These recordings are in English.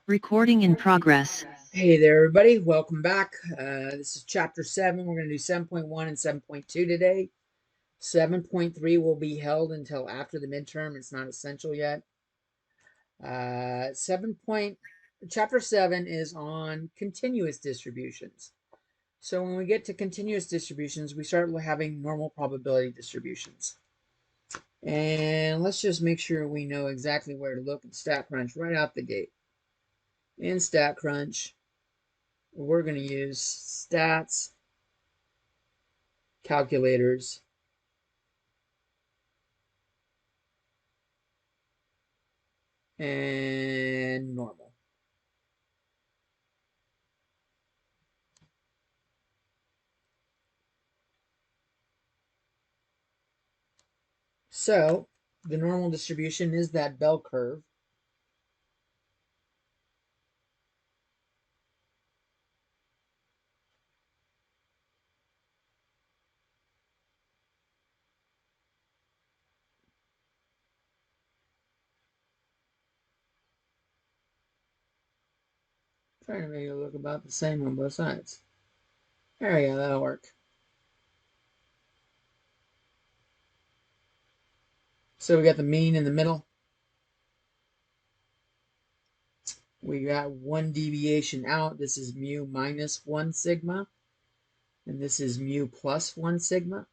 Recording in progress. Hey there, everybody. Welcome back. This is Chapter 7. We're going to do 7.1 and 7.2 today. 7.3 will be held until after the midterm. It's not essential yet. 7. Chapter 7 is on continuous distributions. So when we get to continuous distributions, we start having normal probability distributions. And let's just make sure we know exactly where to look in StatCrunch right out the gate. In StatCrunch, we're going to use stats, calculators, and normal. So the normal distribution is that bell curve. Trying to make it look about the same on both sides. There we go, that'll work. So we got the mean in the middle. We got one deviation out. This is mu minus 1 sigma. And this is mu plus 1 sigma.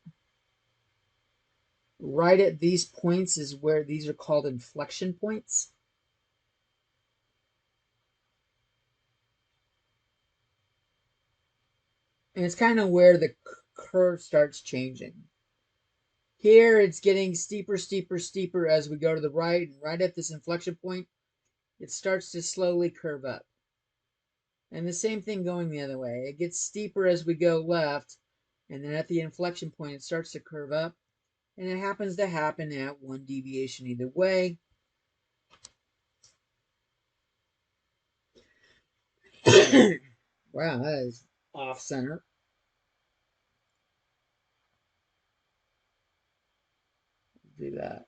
Right at these points is where these are called inflection points. And it's kind of where the curve starts changing. Here it's getting steeper, steeper, steeper as we go to the right. And right at this inflection point, it starts to slowly curve up. And the same thing going the other way. It gets steeper as we go left, and then at the inflection point, it starts to curve up. And it happens to happen at one deviation either way. Wow, that is off center. Do that.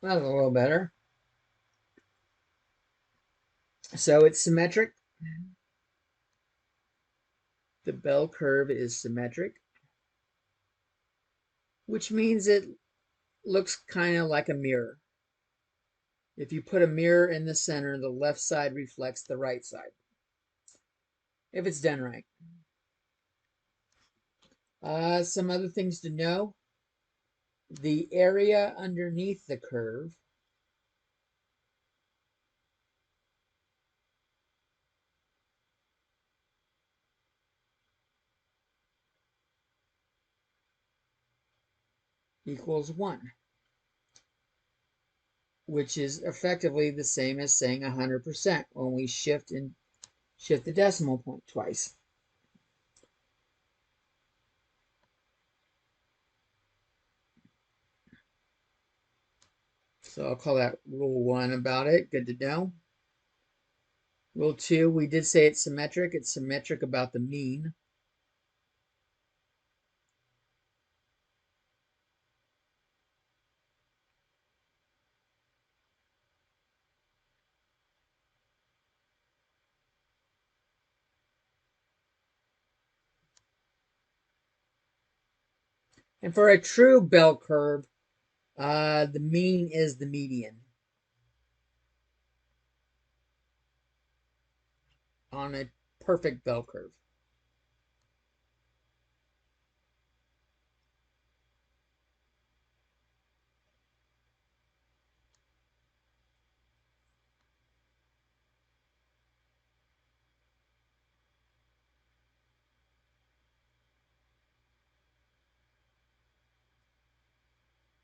That's a little better. So it's symmetric. The bell curve is symmetric, which means it looks kind of like a mirror. If you put a mirror in the center, the left side reflects the right side, if it's done right. Some other things to know. The area underneath the curve equals 1, which is effectively the same as saying 100% when we shift the decimal point twice. So I'll call that rule 1 about it. Good to know. Rule 2, we did say it's symmetric. It's symmetric about the mean. And for a true bell curve, the mean is the median on a perfect bell curve.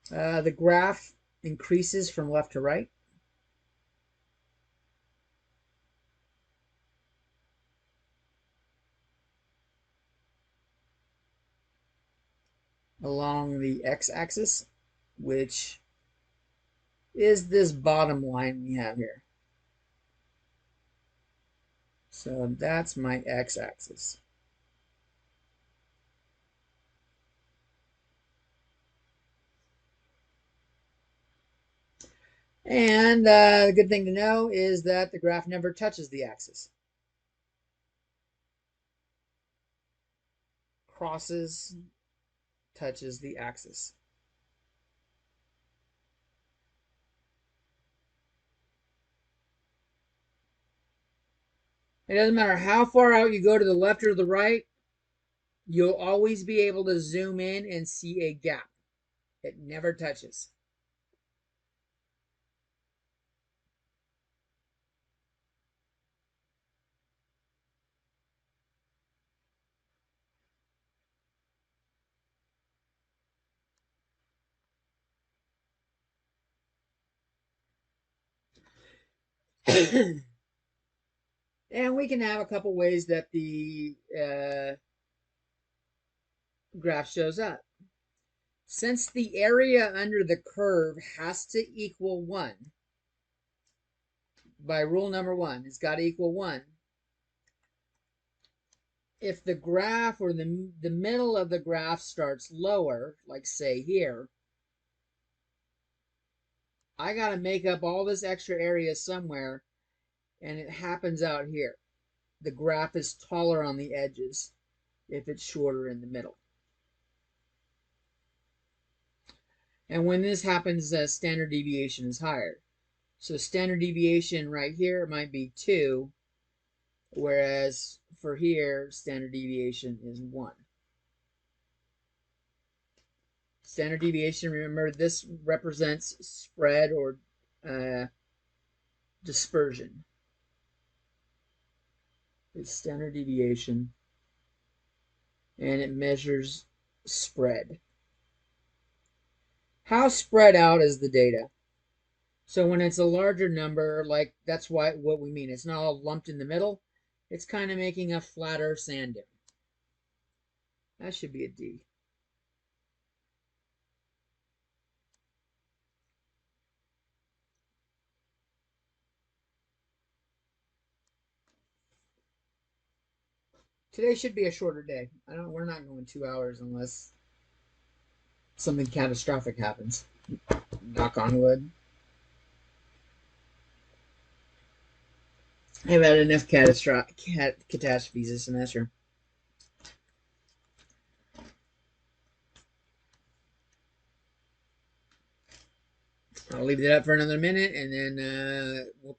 The graph increases from left to right. Along the x-axis, which is this bottom line we have here. So that's my x-axis. And the good thing to know is that the graph never touches the axis. Crosses, touches the axis. It doesn't matter how far out you go to the left or the right, you'll always be able to zoom in and see a gap. It never touches. And we can have a couple ways that the graph shows up. Since the area under the curve has to equal 1, by rule number 1, it's got to equal 1. If the graph or the middle of the graph starts lower, like say here, I got to make up all this extra area somewhere, and it happens out here. The graph is taller on the edges if it's shorter in the middle. And when this happens, standard deviation is higher. So standard deviation right here might be 2, whereas for here, standard deviation is 1. Standard deviation, remember, this represents spread or dispersion. It's standard deviation, and it measures spread. How spread out is the data? So when it's a larger number, like that's what we mean. It's not all lumped in the middle. It's kind of making a flatter sand dune. That should be a D. Today should be a shorter day. We're not going 2 hours unless something catastrophic happens. Knock on wood. I've had enough catastrophes this semester. I'll leave it up for another minute, and then we'll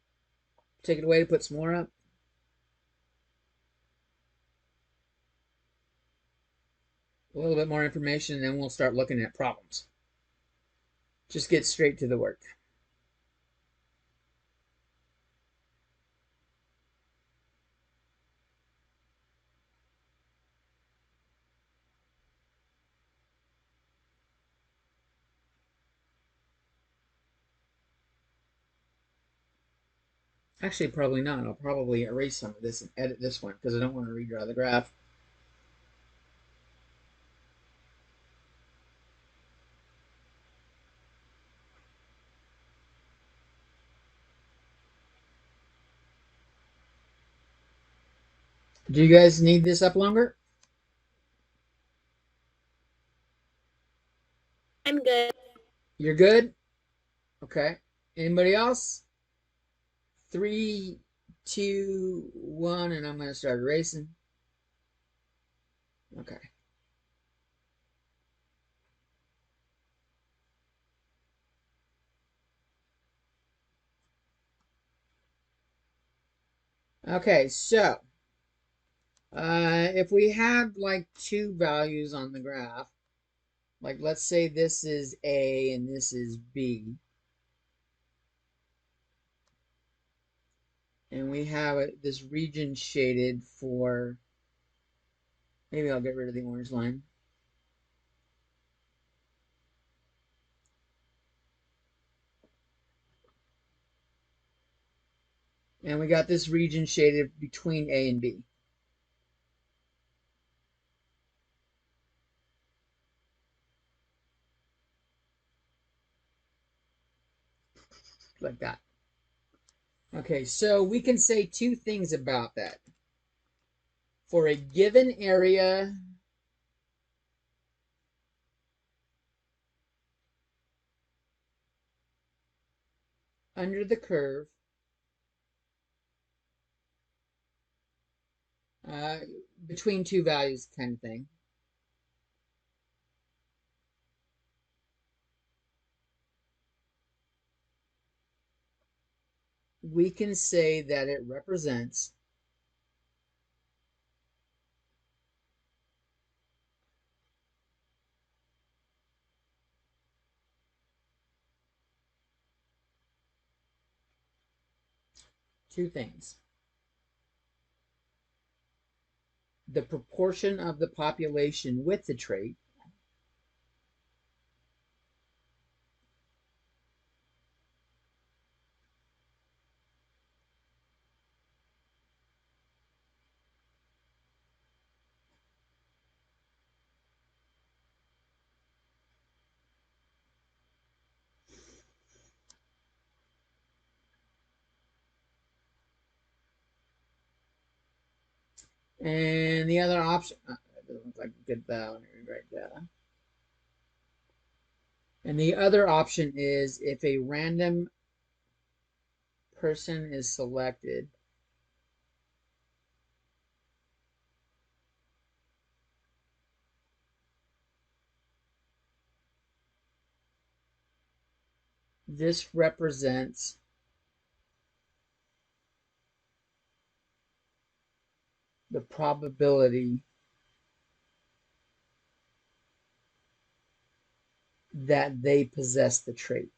take it away to put some more up. A little bit more information, and then we'll start looking at problems. Just get straight to the work. Actually, probably not. I'll probably erase some of this and edit this one because I don't want to redraw the graph. Do you guys need this up longer? I'm good. You're good? Okay. Anybody else? 3, 2, 1, and I'm going to start erasing. Okay. Okay, so if we have like 2 values on the graph, like let's say this is A and this is B, and we have this region shaded for, maybe I'll get rid of the orange line. And we got this region shaded between A and B. Like that. Okay, so we can say 2 things about that. For a given area, under the curve, between two values kind of thing. We can say that it represents two things. The proportion of the population with the trait, and the other option, that doesn't look like a good boundary right there. And the other option is if a random person is selected, this represents the probability that they possess the trait.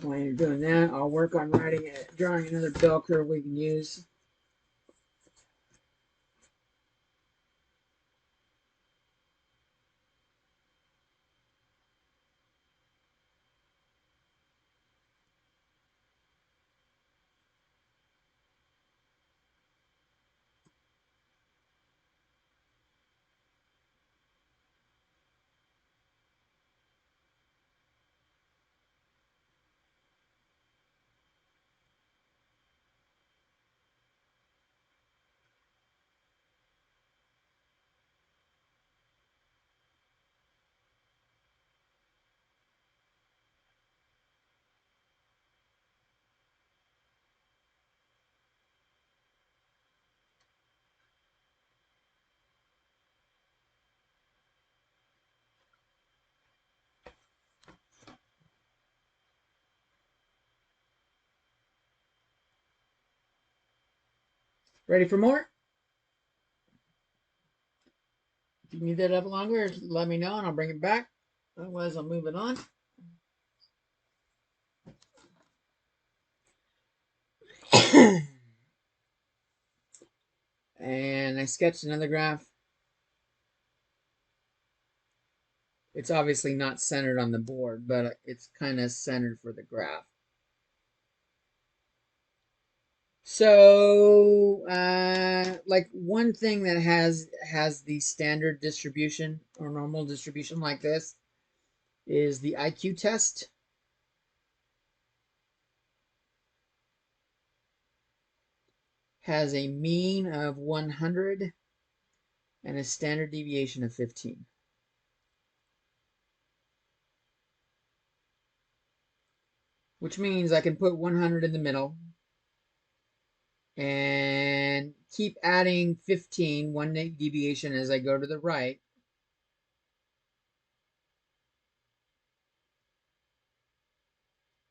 While you're doing that, I'll work on drawing another bell curve we can use. Ready for more? If you need that up longer, let me know and I'll bring it back. Otherwise, I'll move it on. And I sketched another graph. It's obviously not centered on the board, but it's kind of centered for the graph. So, like one thing that has the standard distribution or normal distribution like this is the IQ test. Has a mean of 100 and a standard deviation of 15. Which means I can put 100 in the middle and keep adding 15, one deviation as I go to the right.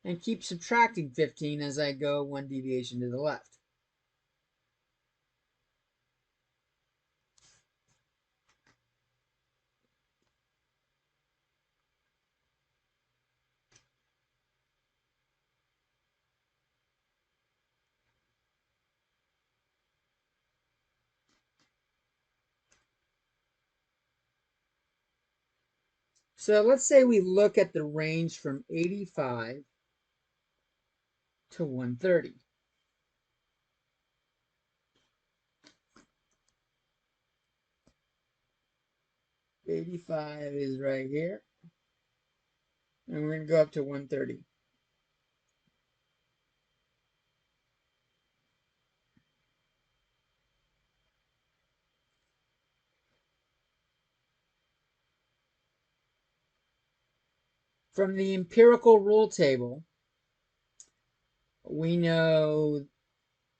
And keep subtracting 15 as I go one deviation to the left. So let's say we look at the range from 85 to 130. '85 is right here. And we're going to go up to 130. From the empirical rule table, we know,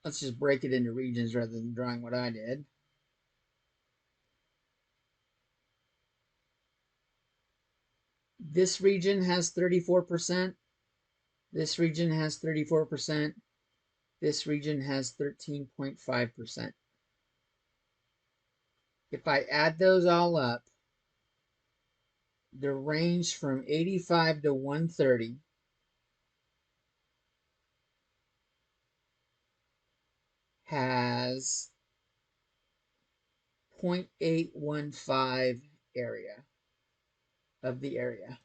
let's just break it into regions rather than drawing what I did. This region has 34%. This region has 34%. This region has 13.5%. If I add those all up, the range from 85 to 130 has 0.815 area of the area.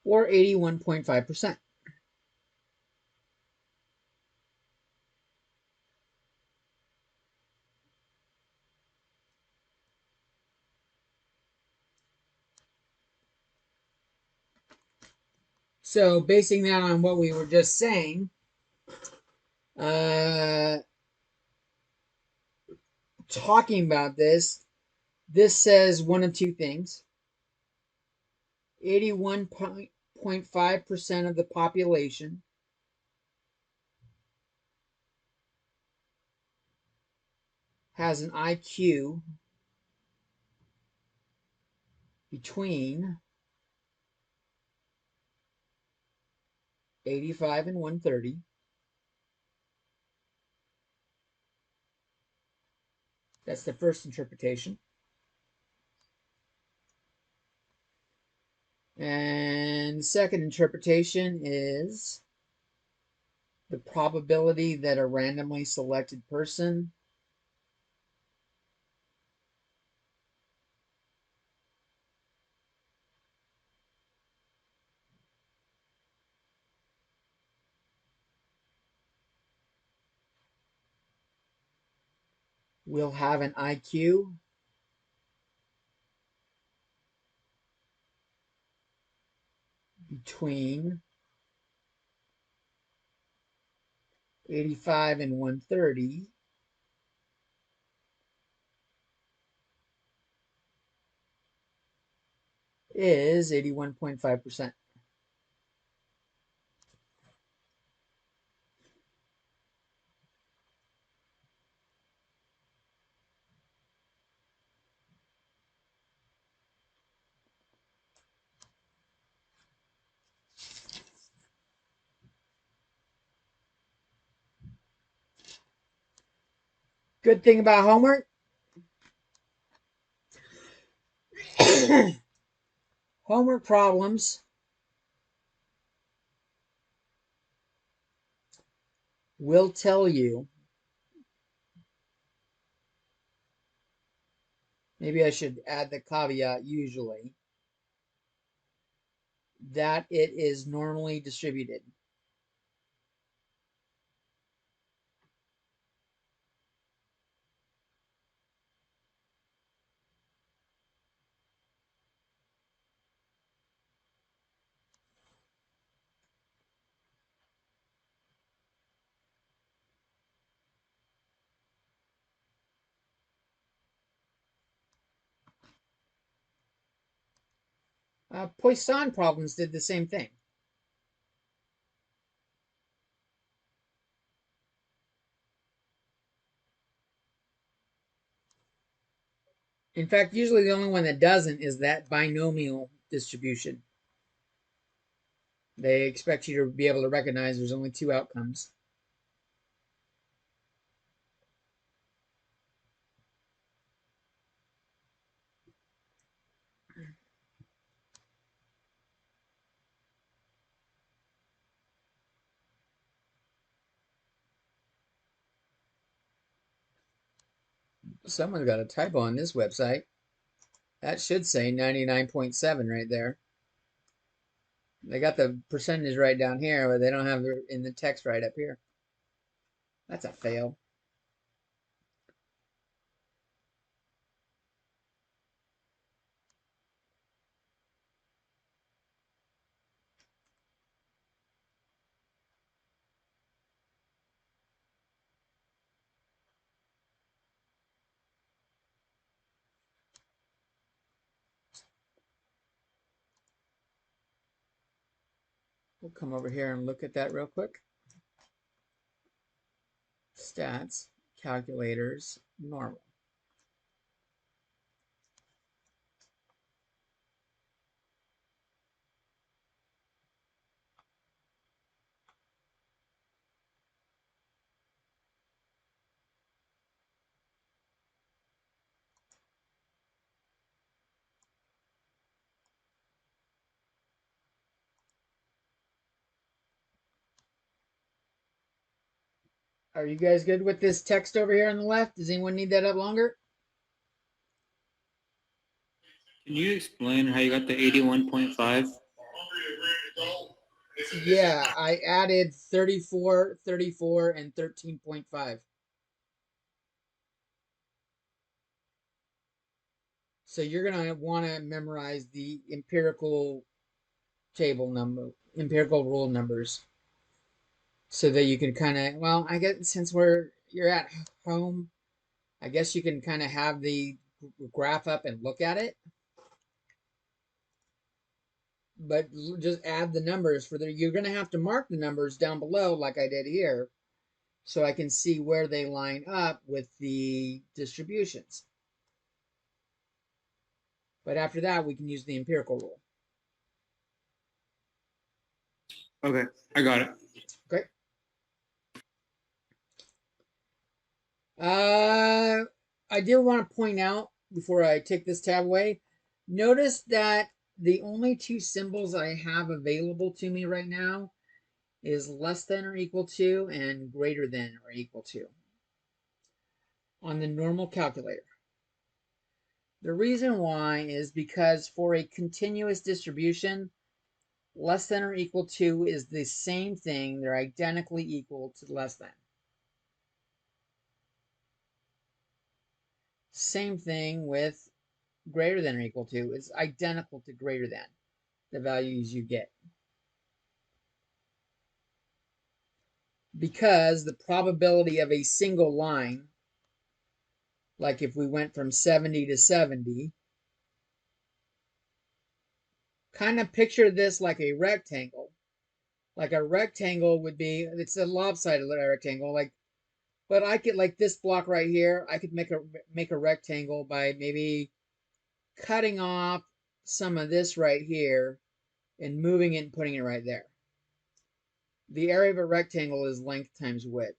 Or 81.5%. So basing that on what we were just saying, talking about this says one of two things. 81.5% of the population has an IQ between 85 and 130. That's the first interpretation. And the second interpretation is the probability that a randomly selected person will have an IQ between 85 and 130 is 81.5%. Good thing about homework, homework problems will tell you, maybe I should add the caveat usually, that it is normally distributed. Poisson problems did the same thing. In fact, usually the only one that doesn't is that binomial distribution. They expect you to be able to recognize there's only two outcomes. Someone's got a typo on this website. That should say 99.7 right there. They got the percentage right down here, but they don't have it in the text right up here. That's a fail. We'll come over here and look at that real quick. Stats, calculators, normal. Are you guys good with this text over here on the left? Does anyone need that up longer? Can you explain how you got the 81.5? Yeah, I added 34, 34, and 13.5. So you're going to want to memorize the empirical empirical rule numbers, so that you can kind of, well, I guess since you're at home, I guess you can kind of have the graph up and look at it. But just add the numbers you're going to have to mark the numbers down below like I did here, so I can see where they line up with the distributions. But after that, we can use the empirical rule. Okay, I got it. Okay. I do want to point out before I take this tab away, notice that the only two symbols I have available to me right now is less than or equal to and greater than or equal to on the normal calculator. The reason why is because for a continuous distribution, less than or equal to is the same thing. They're identically equal to less than. Same thing with greater than or equal to is identical to greater than, the values you get. Because the probability of a single line, like if we went from 70 to 70, kind of picture this like a rectangle. Like a rectangle would be, it's a lopsided rectangle, but I could, like this block right here, I could make a rectangle by maybe cutting off some of this right here and moving it and putting it right there. The area of a rectangle is length times width.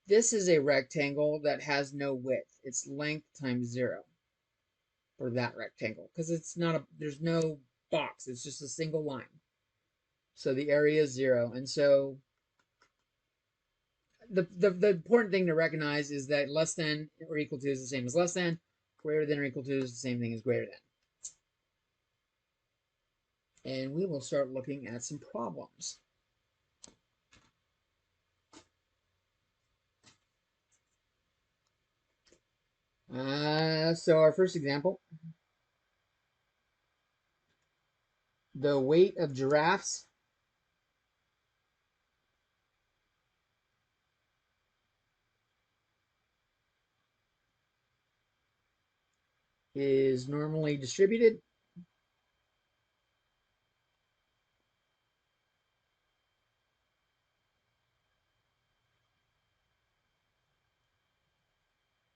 This is a rectangle that has no width. It's length times 0 for that rectangle, because there's no box. It's just a single line. So the area is 0. And so the important thing to recognize is that less than or equal to is the same as less than. Greater than or equal to is the same thing as greater than. And we will start looking at some problems. So our first example, the weight of giraffes is normally distributed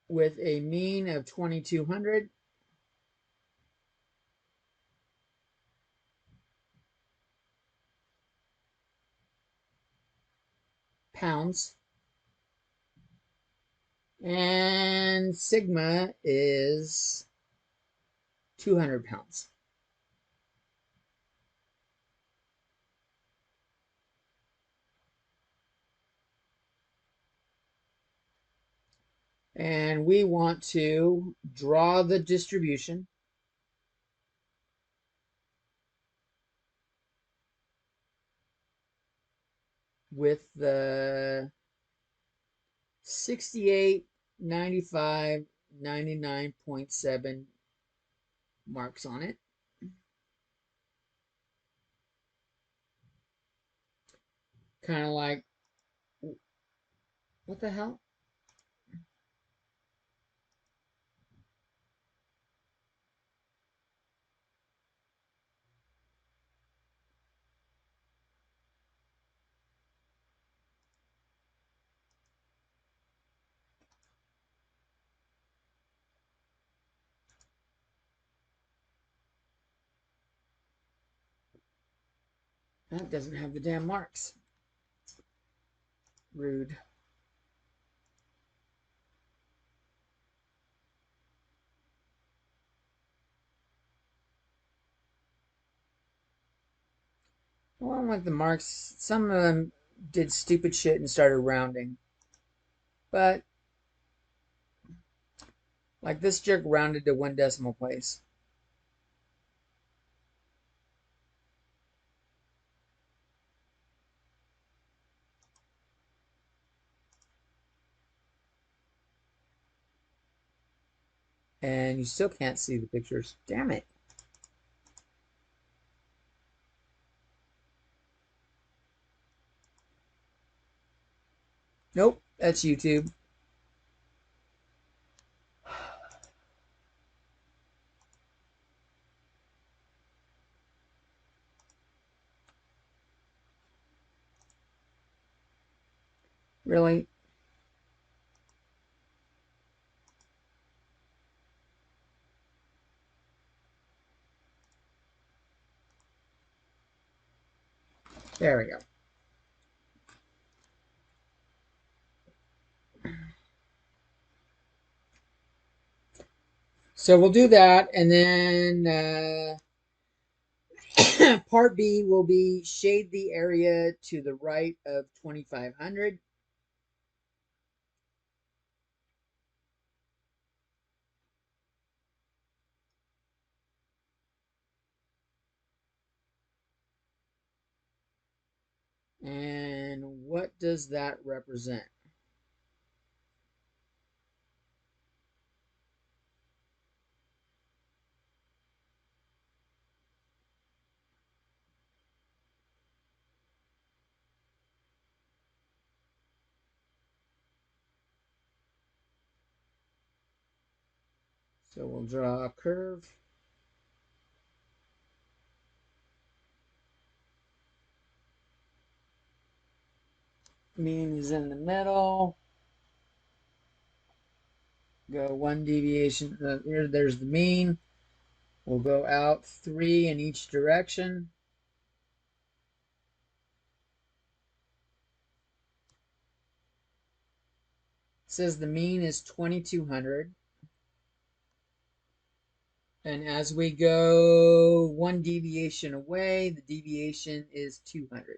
with a mean of 2,200 pounds, and sigma is 200 pounds. And we want to draw the distribution with the 68, 95, 99.7 marks on it. Kind of like, what the hell? That doesn't have the damn marks. Rude. Well, like the marks, some of them did stupid shit and started rounding. But, like this jerk rounded to 1 decimal place. And you still can't see the pictures. Damn it. Nope, that's YouTube. Really? There we go. So we'll do that, and then part B will be shade the area to the right of 2500. And what does that represent? So we'll draw a curve. Mean is in the middle. Go 1 deviation. Here, there's the mean. We'll go out 3 in each direction. It says the mean is 2200. And as we go 1 deviation away, the deviation is 200.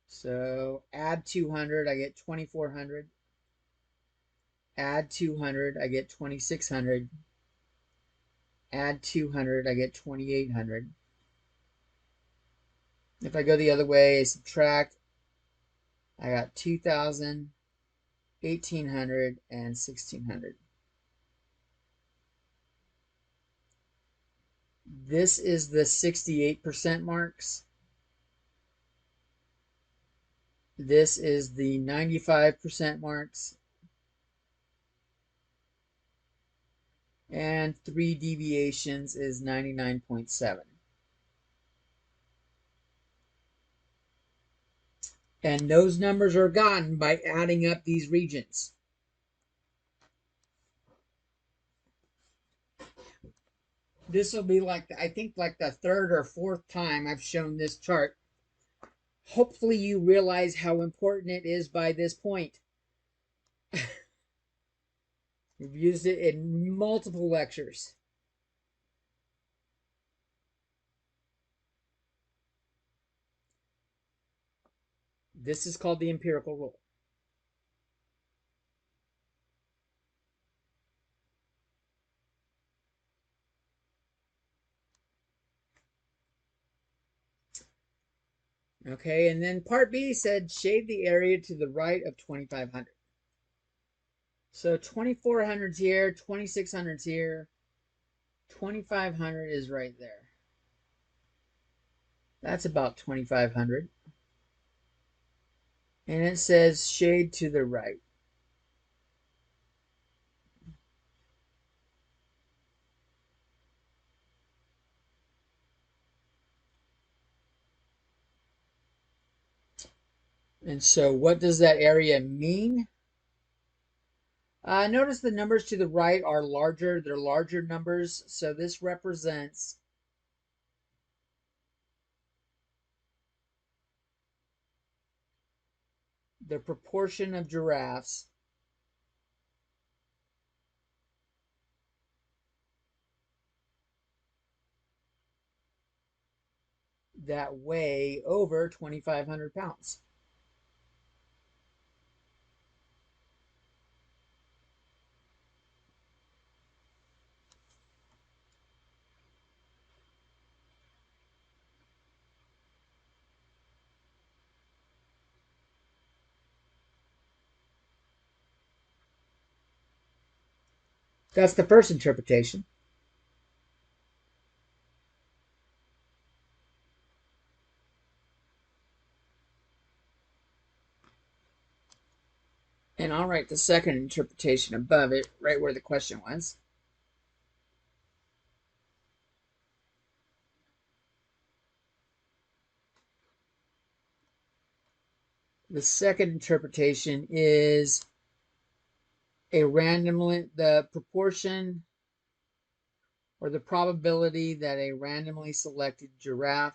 So add 200, I get 2400. Add 200, I get 2600. Add 200, I get 2800. If I go the other way, I subtract, I got 2000, 1800, and 1600. This is the 68% marks. This is the 95% marks. And 3 deviations is 99.7. And those numbers are gotten by adding up these regions. This will be like, I think like the 3rd or 4th time I've shown this chart. Hopefully you realize how important it is by this point. We've used it in multiple lectures. This is called the empirical rule. Okay, and then part B said shade the area to the right of 2500. So 2400's here, 2600's here, 2500 is right there. That's about 2500. And it says shade to the right. And so what does that area mean? Notice the numbers to the right are larger. They're larger numbers. So this represents the proportion of giraffes that weigh over 2,500 pounds. That's the first interpretation. And I'll write the second interpretation above it, right where the question was. The second interpretation is the proportion or the probability that a randomly selected giraffe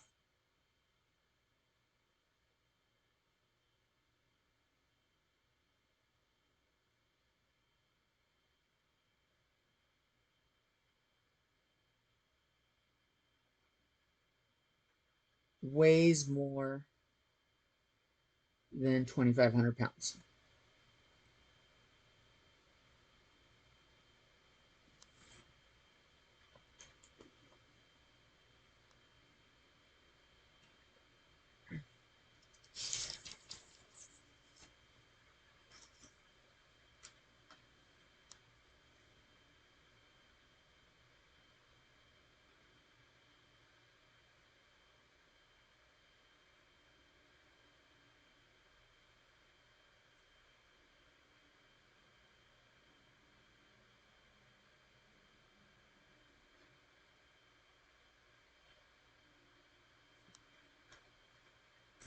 weighs more than 2,500 pounds.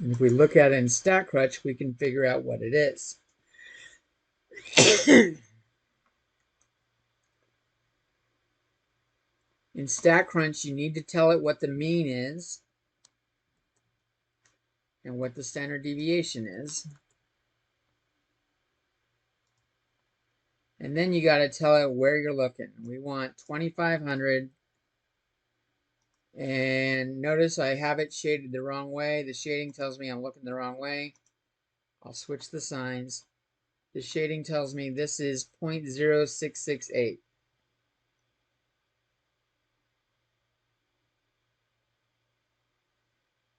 And if we look at it in StatCrunch, we can figure out what it is. In StatCrunch, you need to tell it what the mean is and what the standard deviation is. And then you got to tell it where you're looking. We want 2,500. And notice I have it shaded the wrong way. The shading tells me I'm looking the wrong way. I'll switch the signs. The shading tells me this is 0.0668.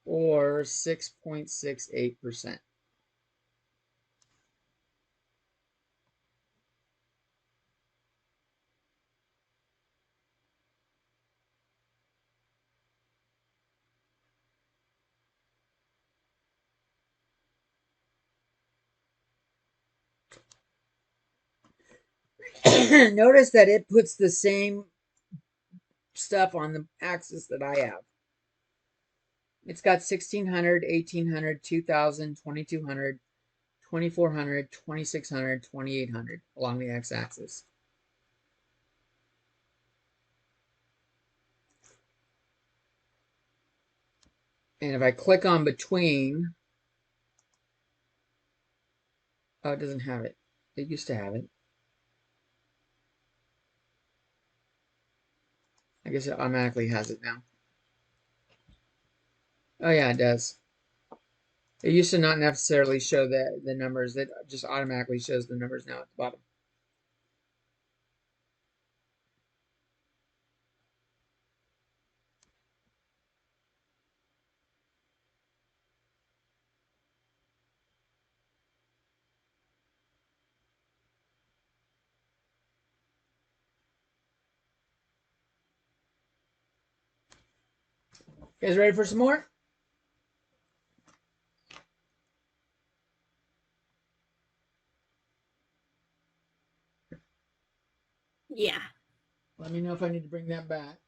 Or 6.68%. Notice that it puts the same stuff on the axis that I have. It's got 1,600, 1,800, 2,000, 2,200, 2,400, 2,600, 2,800 along the x-axis. And if I click on between, oh, it doesn't have it. It used to have it. I guess it automatically has it now. Oh yeah, it does. It used to not necessarily show the numbers. It just automatically shows the numbers now at the bottom. You guys ready for some more? Yeah. Let me know if I need to bring that back.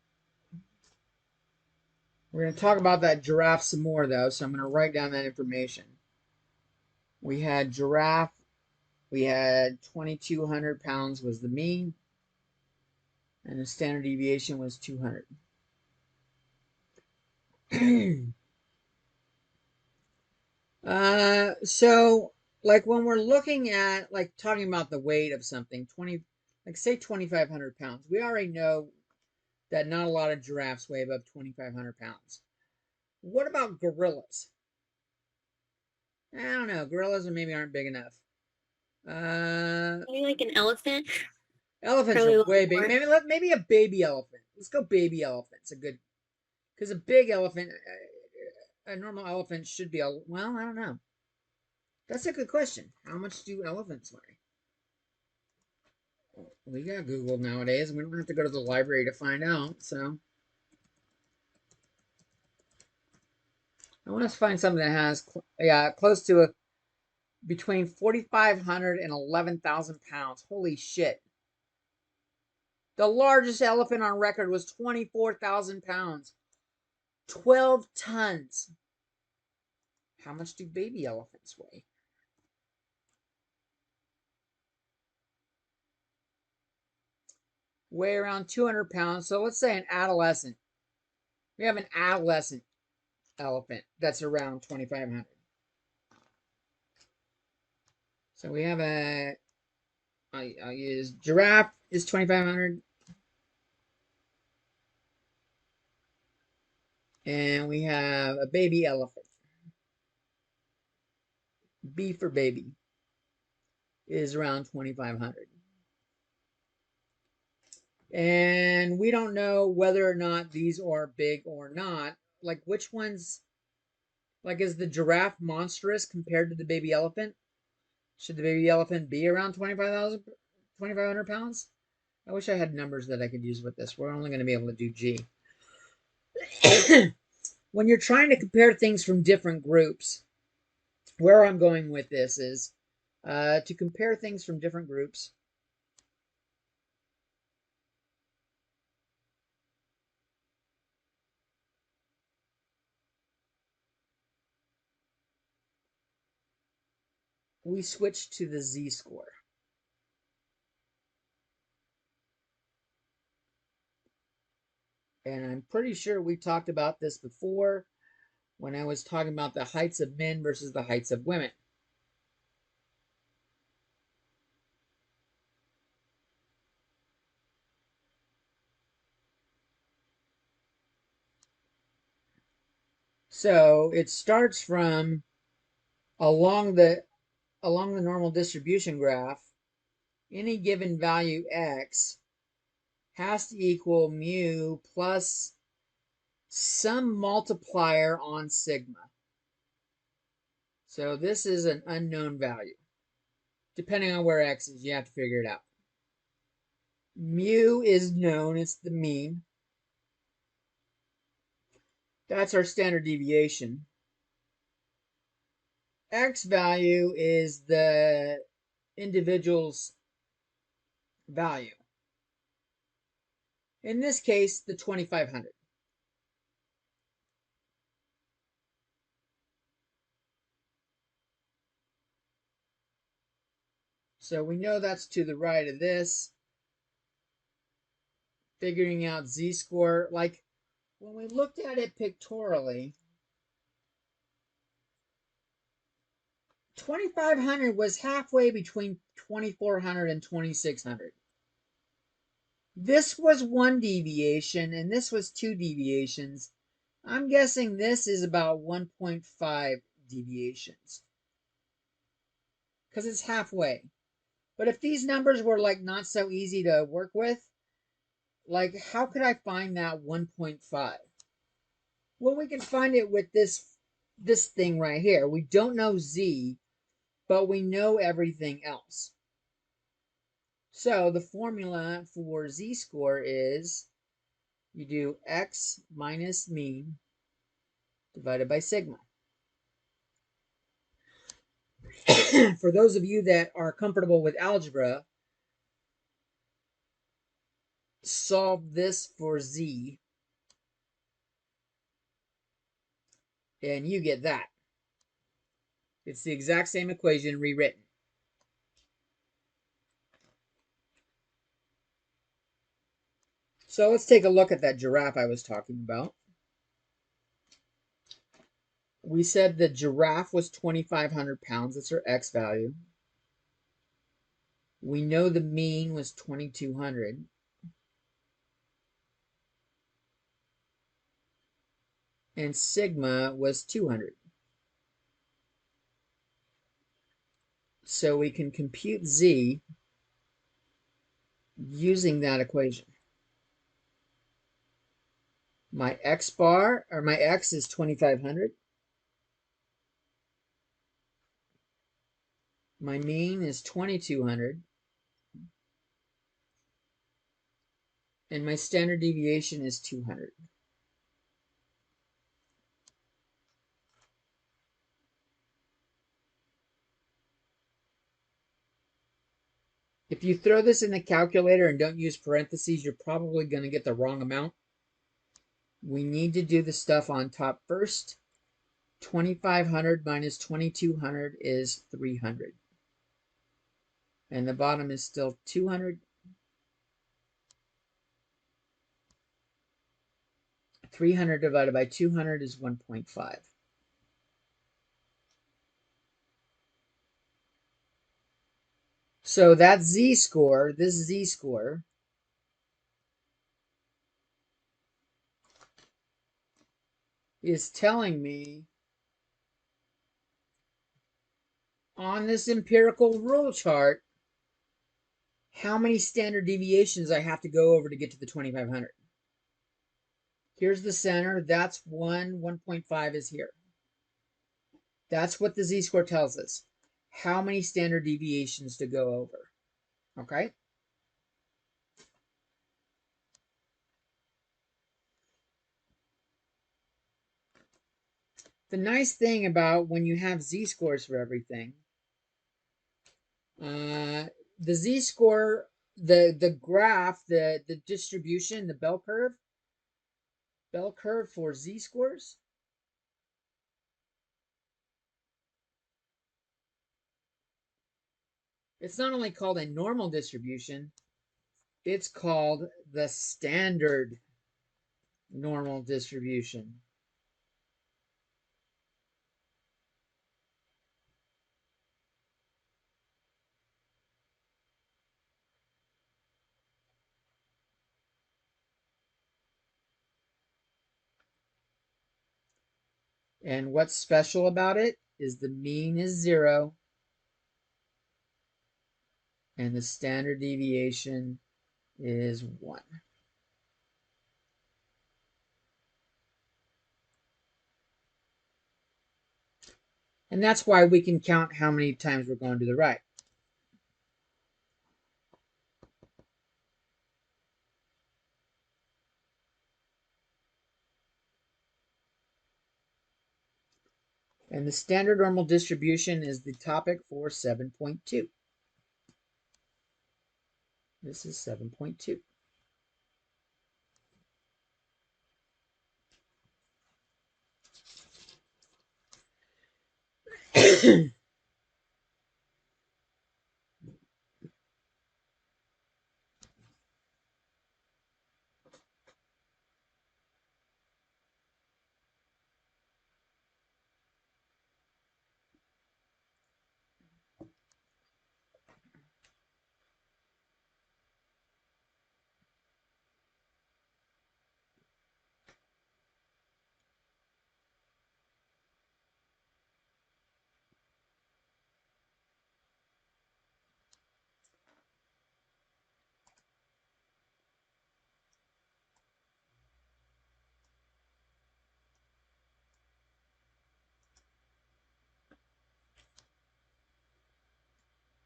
We're going to talk about that giraffe some more, though, so I'm going to write down that information. We had giraffe. We had 2,200 pounds was the mean, and the standard deviation was 200. So like when we're looking at, like talking about the weight of something, like say 2,500 pounds, we already know that not a lot of giraffes weigh above 2,500 pounds. What about gorillas? I don't know. Gorillas maybe aren't big enough. Maybe like an elephant. Elephants Probably a are little way big. more. Maybe a baby elephant. Let's go baby elephant. It's a good, because a big elephant, a normal elephant should be well, I don't know. That's a good question. How much do elephants weigh? We got Google nowadays. We don't have to go to the library to find out. So I want to find something that has, close to between 4,500 and 11,000 pounds. Holy shit. The largest elephant on record was 24,000 pounds. 12 tons. How much do baby elephants weigh? Weigh around 200 pounds. So let's say an adolescent. We have an adolescent elephant that's around 2,500. So we have I'll use giraffe is 2,500. And we have a baby elephant. B for baby is around 2,500. And we don't know whether or not these are big or not. Like which ones, like is the giraffe monstrous compared to the baby elephant? Should the baby elephant be around 2,500 pounds? I wish I had numbers that I could use with this. We're only going to be able to do G. When you're trying to compare things from different groups, where I'm going with this is to compare things from different groups. We switch to the z-score. And I'm pretty sure we talked about this before when I was talking about the heights of men versus the heights of women. So it starts from along the normal distribution graph, any given value x has to equal mu plus some multiplier on sigma. So this is an unknown value. Depending on where x is, you have to figure it out. Mu is known, it's the mean. That's our standard deviation. X value is the individual's value. In this case, the 2,500. So we know that's to the right of this. Figuring out z-score, like when we looked at it pictorially, 2,500 was halfway between 2,400 and 2,600. This was one deviation and this was two deviations. I'm guessing this is about 1.5 deviations because it's halfway. But if these numbers were like not so easy to work with, like how could I find that 1.5? Well, we can find it with this thing right here. We don't know z, but we know everything else. So the formula for z-score is you do x minus mean divided by sigma. For those of you that are comfortable with algebra, solve this for z, and you get that. It's the exact same equation rewritten. So let's take a look at that giraffe I was talking about. We said the giraffe was 2,500 pounds. That's our X value. We know the mean was 2,200. And sigma was 200. So we can compute Z using that equation. My X bar, or my X is 2,500. My mean is 2,200. And my standard deviation is 200. If you throw this in the calculator and don't use parentheses, you're probably going to get the wrong amount. We need to do the stuff on top first. 2,500 minus 2,200 is 300. And the bottom is still 200. 300 divided by 200 is 1.5. So that z-score, this z-score, is telling me on this empirical rule chart how many standard deviations I have to go over to get to the 2,500. Here's the center. That's 1. 1.5 is here. That's what the z-score tells us. How many standard deviations to go over. Okay? The nice thing about when you have z-scores for everything, the z-score, the graph, the distribution, the bell curve for z-scores, it's not only called a normal distribution, it's called the standard normal distribution. And what's special about it is the mean is 0 and the standard deviation is 1. And that's why we can count how many times we're going to the right. And the standard normal distribution is the topic for 7.2. This is 7.2.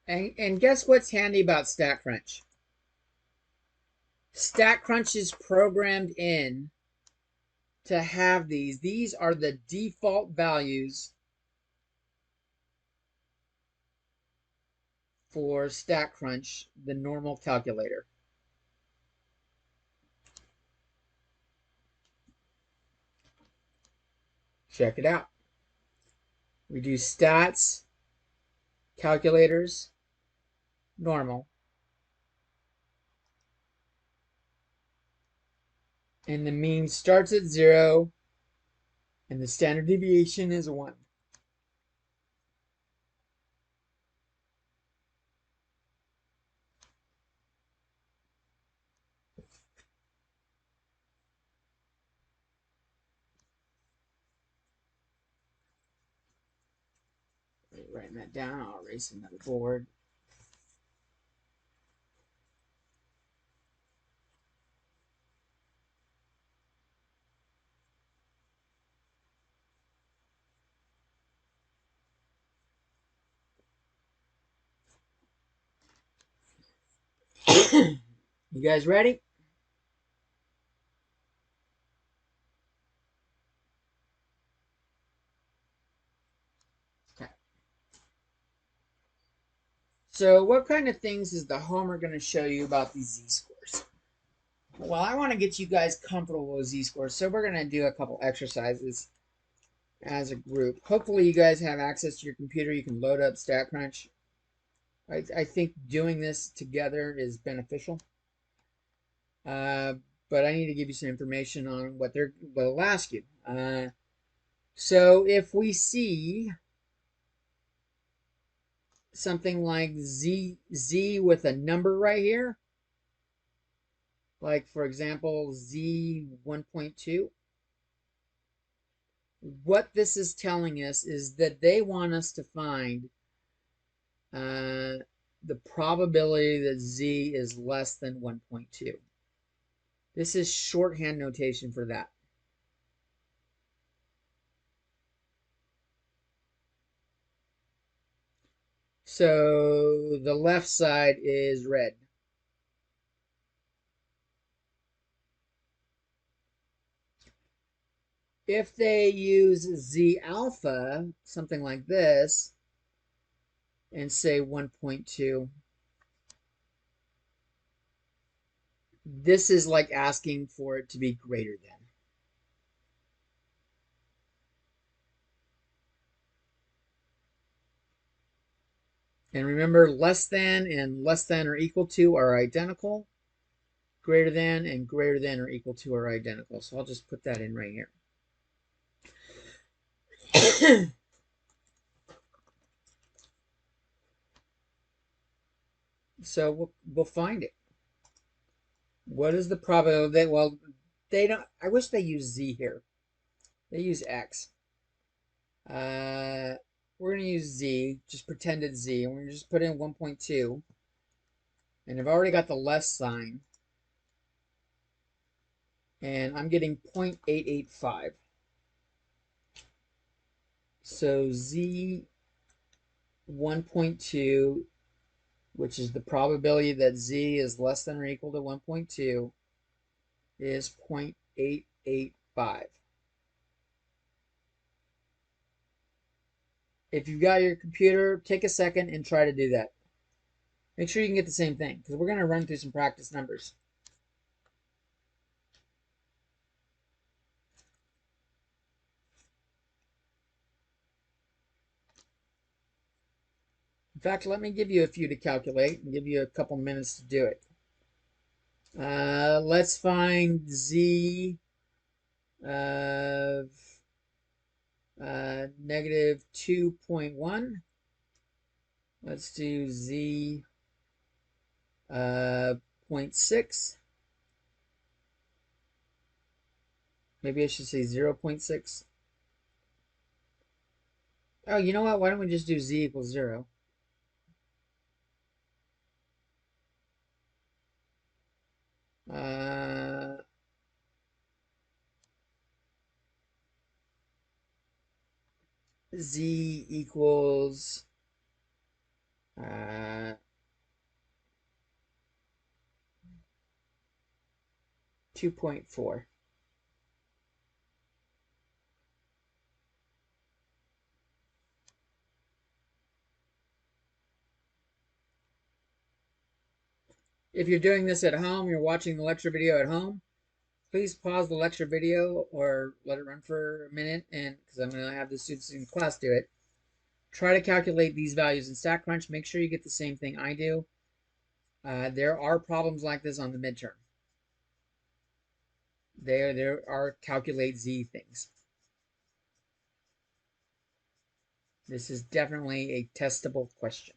And guess what's handy about StatCrunch? StatCrunch is programmed in to have these. These are the default values for StatCrunch, the normal calculator. Check it out. We do stats, calculators, normal. And the mean starts at 0 And the standard deviation is 1. Writing that down, I'll erase another board. You guys ready? Okay. So what kind of things is the homework going to show you about these z-scores? Well, I want to get you guys comfortable with z-scores, so we're going to do a couple exercises as a group. Hopefully you guys have access to your computer. You can load up StatCrunch. I think doing this together is beneficial. But I need to give you some information on what they'll ask you. So if we see something like z with a number right here, like for example z 1.2, what this is telling us is that they want us to find the probability that z is less than 1.2. This is shorthand notation for that. So the left side is red. If they use z alpha, something like this, and say 1.2, this is like asking for it to be greater than. And remember, less than and less than or equal to are identical. Greater than and greater than or equal to are identical. So I'll just put that in right here. So we'll find it. What is the probability? Well, they don't. I wish they use z here. They use x. We're going to use z. Just pretend it's z. And we're going to just put in 1.2. And I've already got the less sign. And I'm getting 0.885. So z 1.2, which is the probability that z is less than or equal to 1.2, is 0.885. If you've got your computer, take a second and try to do that. Make sure you can get the same thing, because we're going to run through some practice numbers. In fact, let me give you a few to calculate and give you a couple minutes to do it. Let's find z of negative 2.1. Let's do z 0.6. Maybe I should say 0.6. Oh, you know what? Why don't we just do z equals 0? Z equals 2.4. If you're doing this at home, you're watching the lecture video at home, please pause the lecture video or let it run for a minute, and because I'm going to have the students in class do it. Try to calculate these values in StatCrunch. Make sure you get the same thing I do. There are problems like this on the midterm. There are calculate Z things. This is definitely a testable question.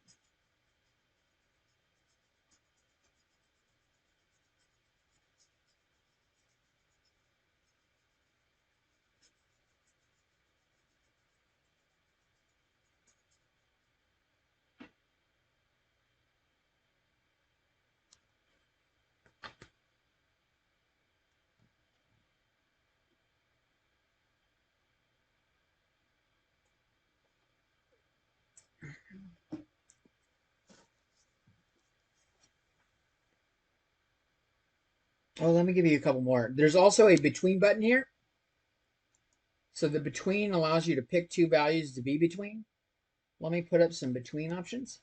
Oh, let me give you a couple more. There's also a between button here. So the between allows you to pick two values to be between. Let me put up some between options.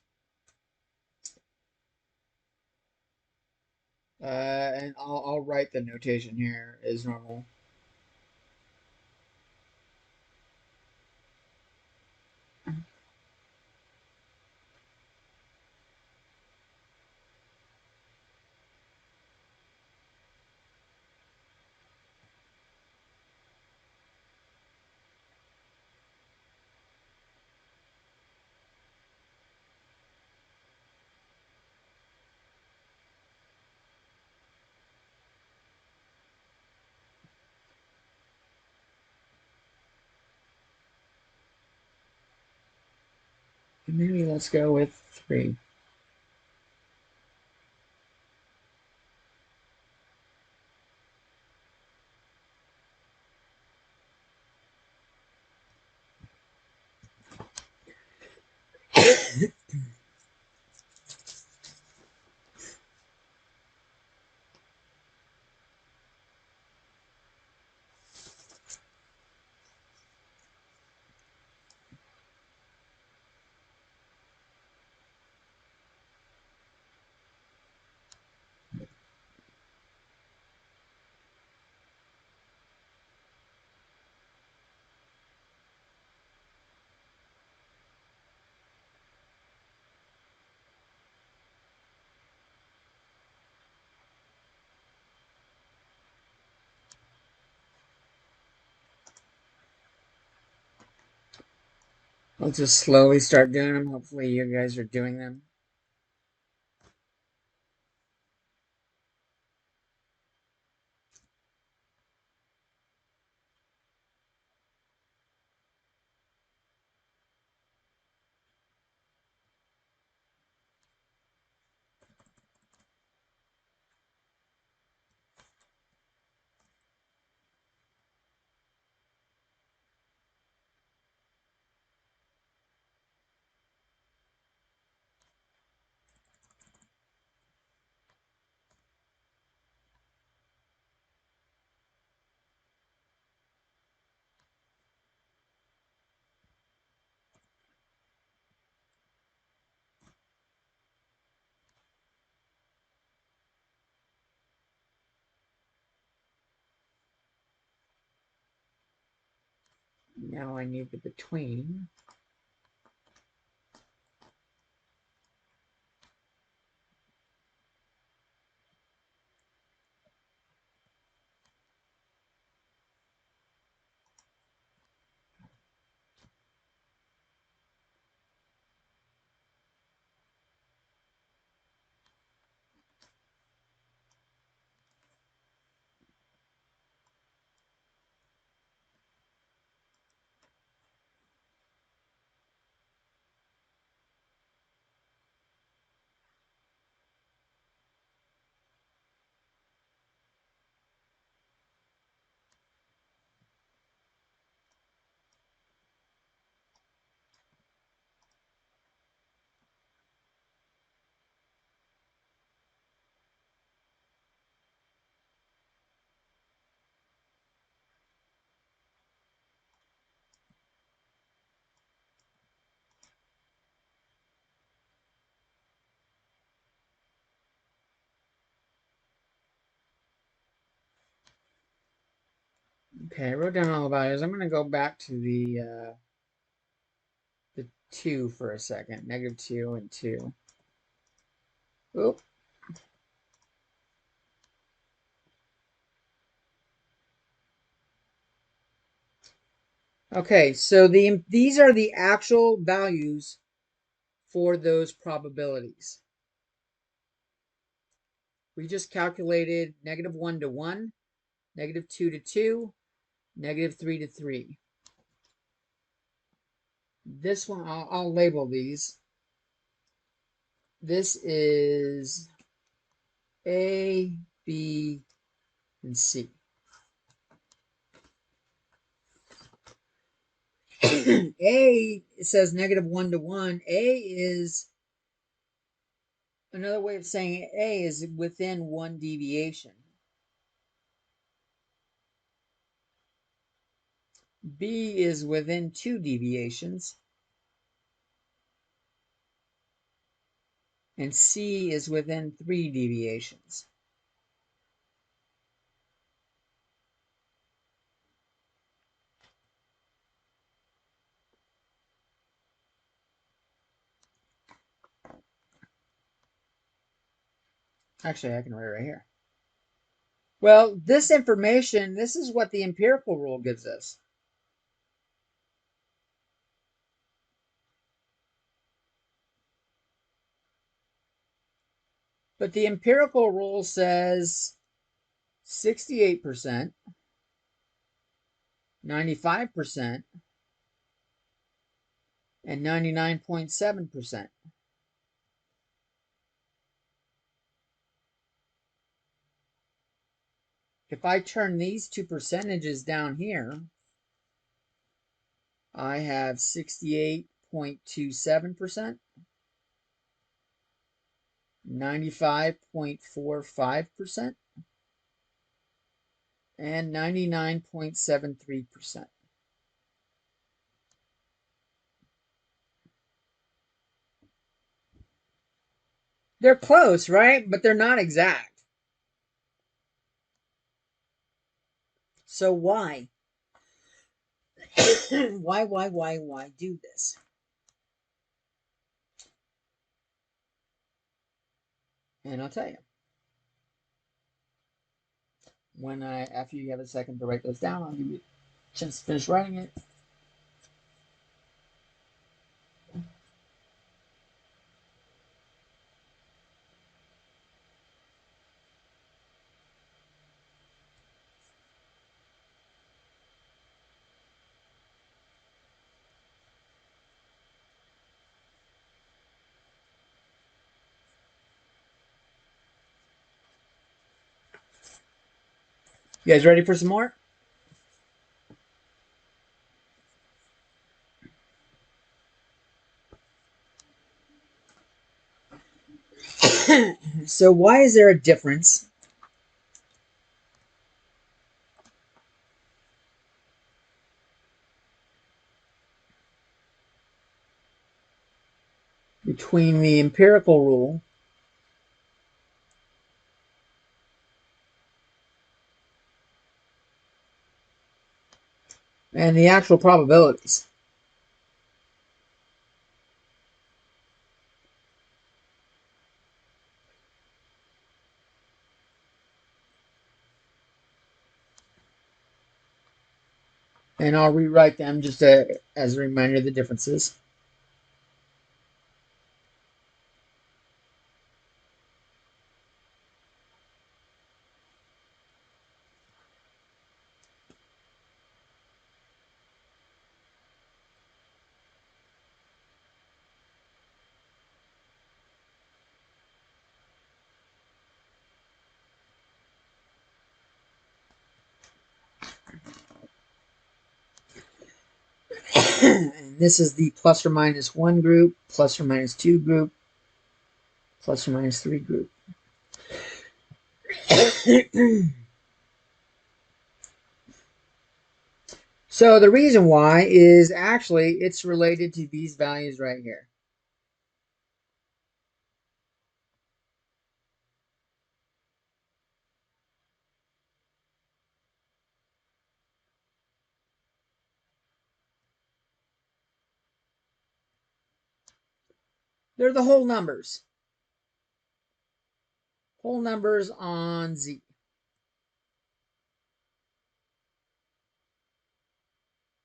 And I'll write the notation here as normal. Maybe let's go with 3. I'll just slowly start doing them. Hopefully you guys are doing them. Now I need the between. Okay, I wrote down all the values. I'm going to go back to the 2 for a second. -2 and 2. Oop. Okay, so these are the actual values for those probabilities. We just calculated -1 to 1, -2 to 2, -3 to 3. This one, I'll label these. This is A, B, and C. A says -1 to 1. A is, another way of saying A is within 1 deviation. B is within 2 deviations. And C is within 3 deviations. Actually, I can write it right here. Well, this information, this is what the empirical rule gives us. But the empirical rule says 68%, 95%, and 99.7%. If I turn these two percentages down here, I have 68.27%, 95.45%, and 99.73%. They're close, right? But they're not exact. So why? why do this? And I'll tell you. After you have a second to write those down, I'll give you a chance to finish writing it. You guys ready for some more? So why is there a difference between the empirical rule and the actual probabilities? And I'll rewrite them just as a reminder of the differences. And this is the ±1 group, ±2 group, ±3 group. So the reason why is actually it's related to these values right here. They're the whole numbers. Whole numbers on Z.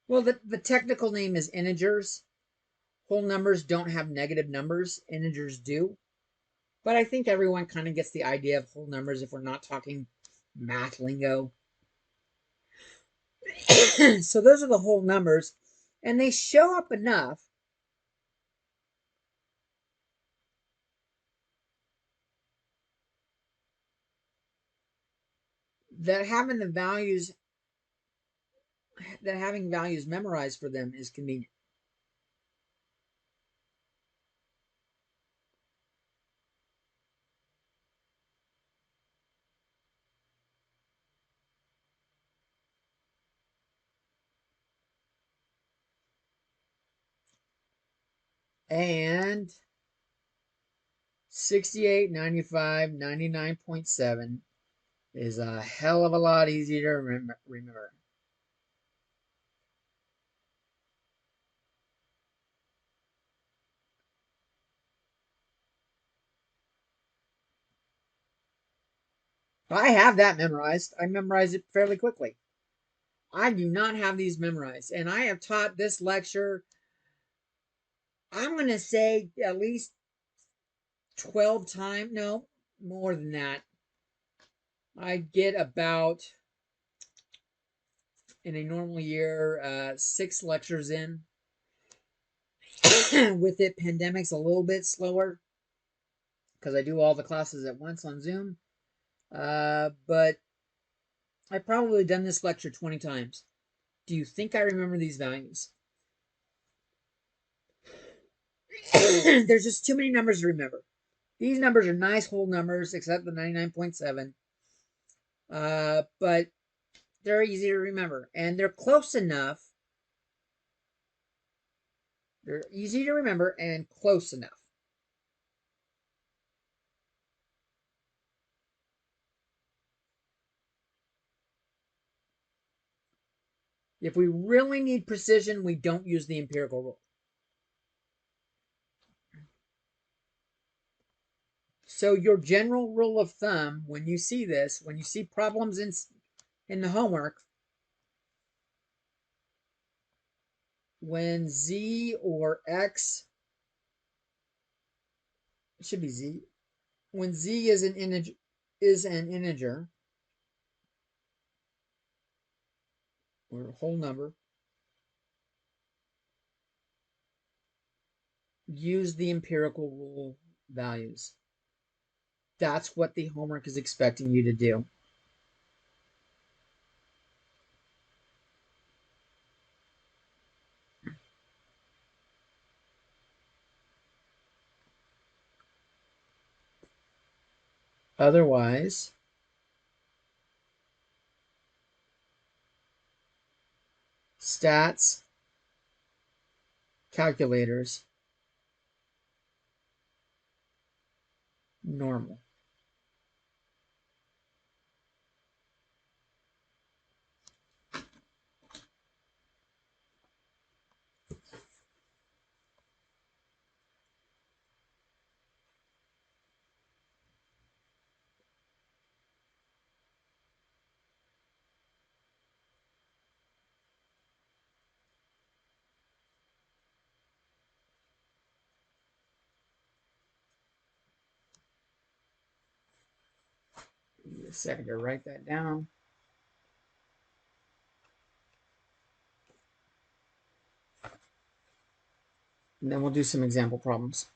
Well, the technical name is integers. Whole numbers don't have negative numbers. Integers do. But I think everyone kind of gets the idea of whole numbers if we're not talking math lingo. So those are the whole numbers. And they show up enough that having values memorized for them is convenient. And 68, 95, 99.7 is a hell of a lot easier to remember. I have that memorized. I memorized it fairly quickly. I do not have these memorized. And I have taught this lecture, I'm going to say at least 12 times. No, more than that. I get about, in a normal year, 6 lectures in. With it, pandemic's a little bit slower because I do all the classes at once on Zoom. But I've probably done this lecture 20 times. Do you think I remember these values? There's just too many numbers to remember. These numbers are nice whole numbers, except the 99.7. But they're easy to remember. And they're close enough. They're easy to remember and close enough. If we really need precision, we don't use the empirical rule. So your general rule of thumb, when you see this, when you see problems in the homework, when z or x, it should be z, when z is an integer or a whole number, use the empirical rule values. That's what the homework is expecting you to do. Otherwise, stats, calculators, normal. Give me a second to write that down. And then we'll do some example problems.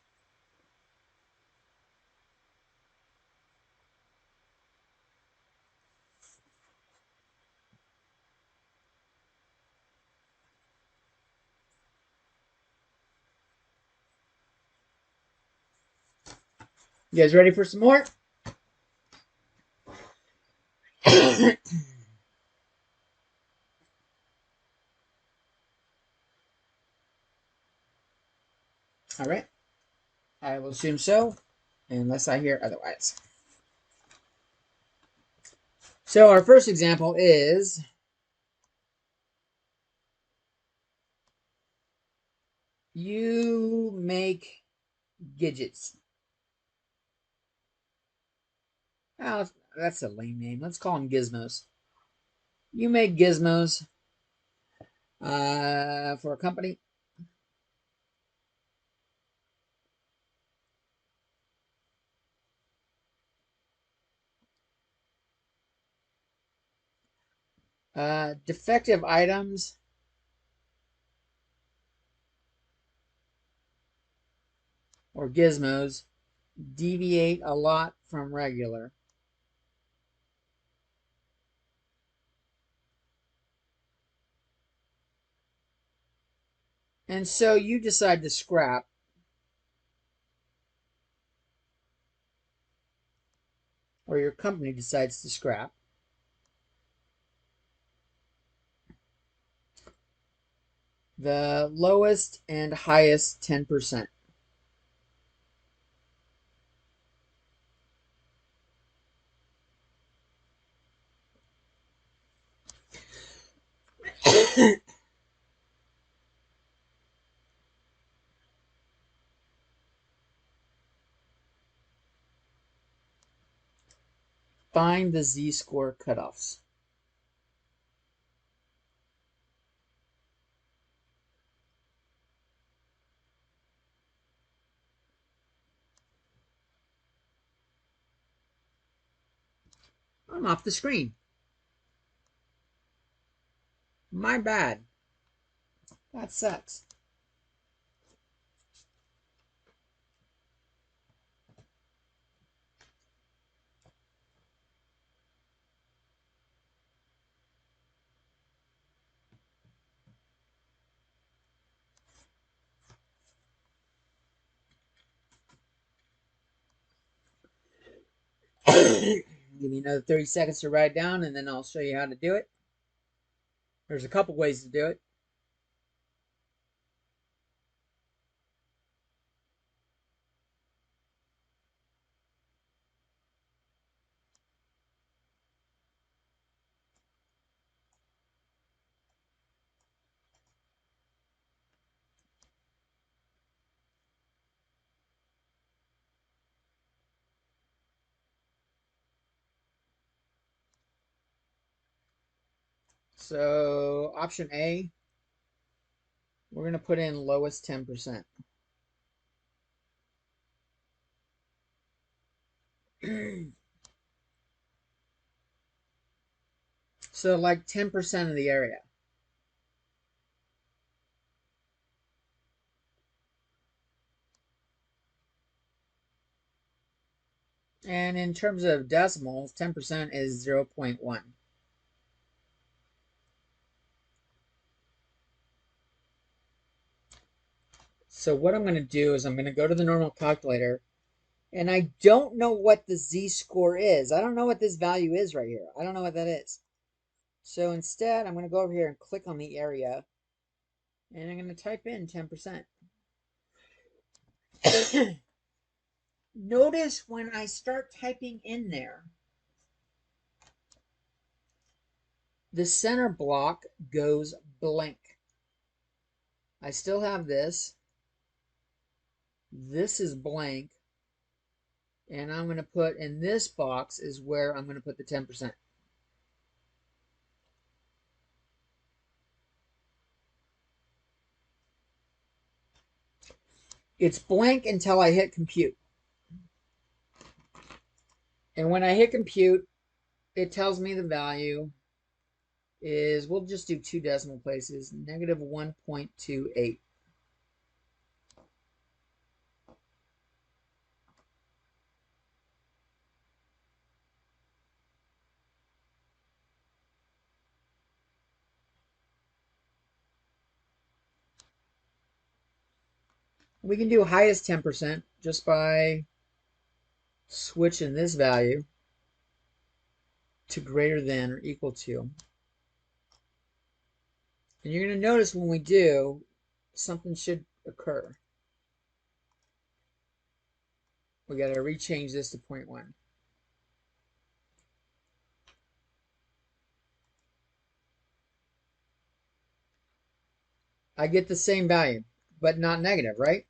You guys ready for some more? All right. I will assume so, unless I hear otherwise. So our first example is you make gadgets. Oh, that's a lame name. Let's call them gizmos. You make gizmos for a company. Defective items. Or gizmos deviate a lot from regular. And so you decide to scrap. Or your company decides to scrap. The lowest and highest 10%. Find the z-score cutoffs. I'm off the screen. My bad. That sucks. Give me another 30 seconds to write down, and then I'll show you how to do it. There's a couple ways to do it. So option A, we're going to put in lowest 10%. So like 10% of the area. And in terms of decimals, 10% is 0.1. So what I'm going to do is I'm going to go to the normal calculator, and I don't know what the z-score is. I don't know what this value is right here. I don't know what that is. So instead, I'm going to go over here and click on the area, and I'm going to type in 10%. Notice when I start typing in there, the center block goes blank. I still have this. This is blank. And I'm going to put in this box is where I'm going to put the 10%. It's blank until I hit compute. And when I hit compute, it tells me the value is, we'll just do 2 decimal places, negative 1.28. We can do highest 10% just by switching this value to greater than or equal to. And you're going to notice when we do, something should occur. We got to rechange this to 0.1. I get the same value, but not negative, right?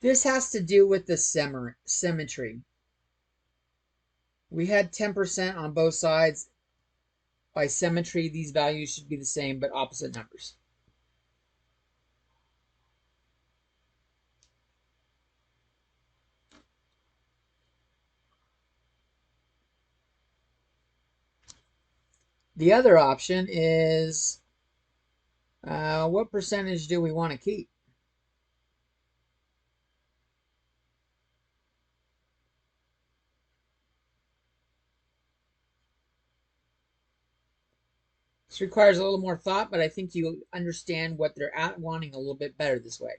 This has to do with the symmetry. We had 10% on both sides. By symmetry, these values should be the same, but opposite numbers. The other option is, what percentage do we want to keep? This requires a little more thought, but I think you understand what they're wanting a little bit better this way.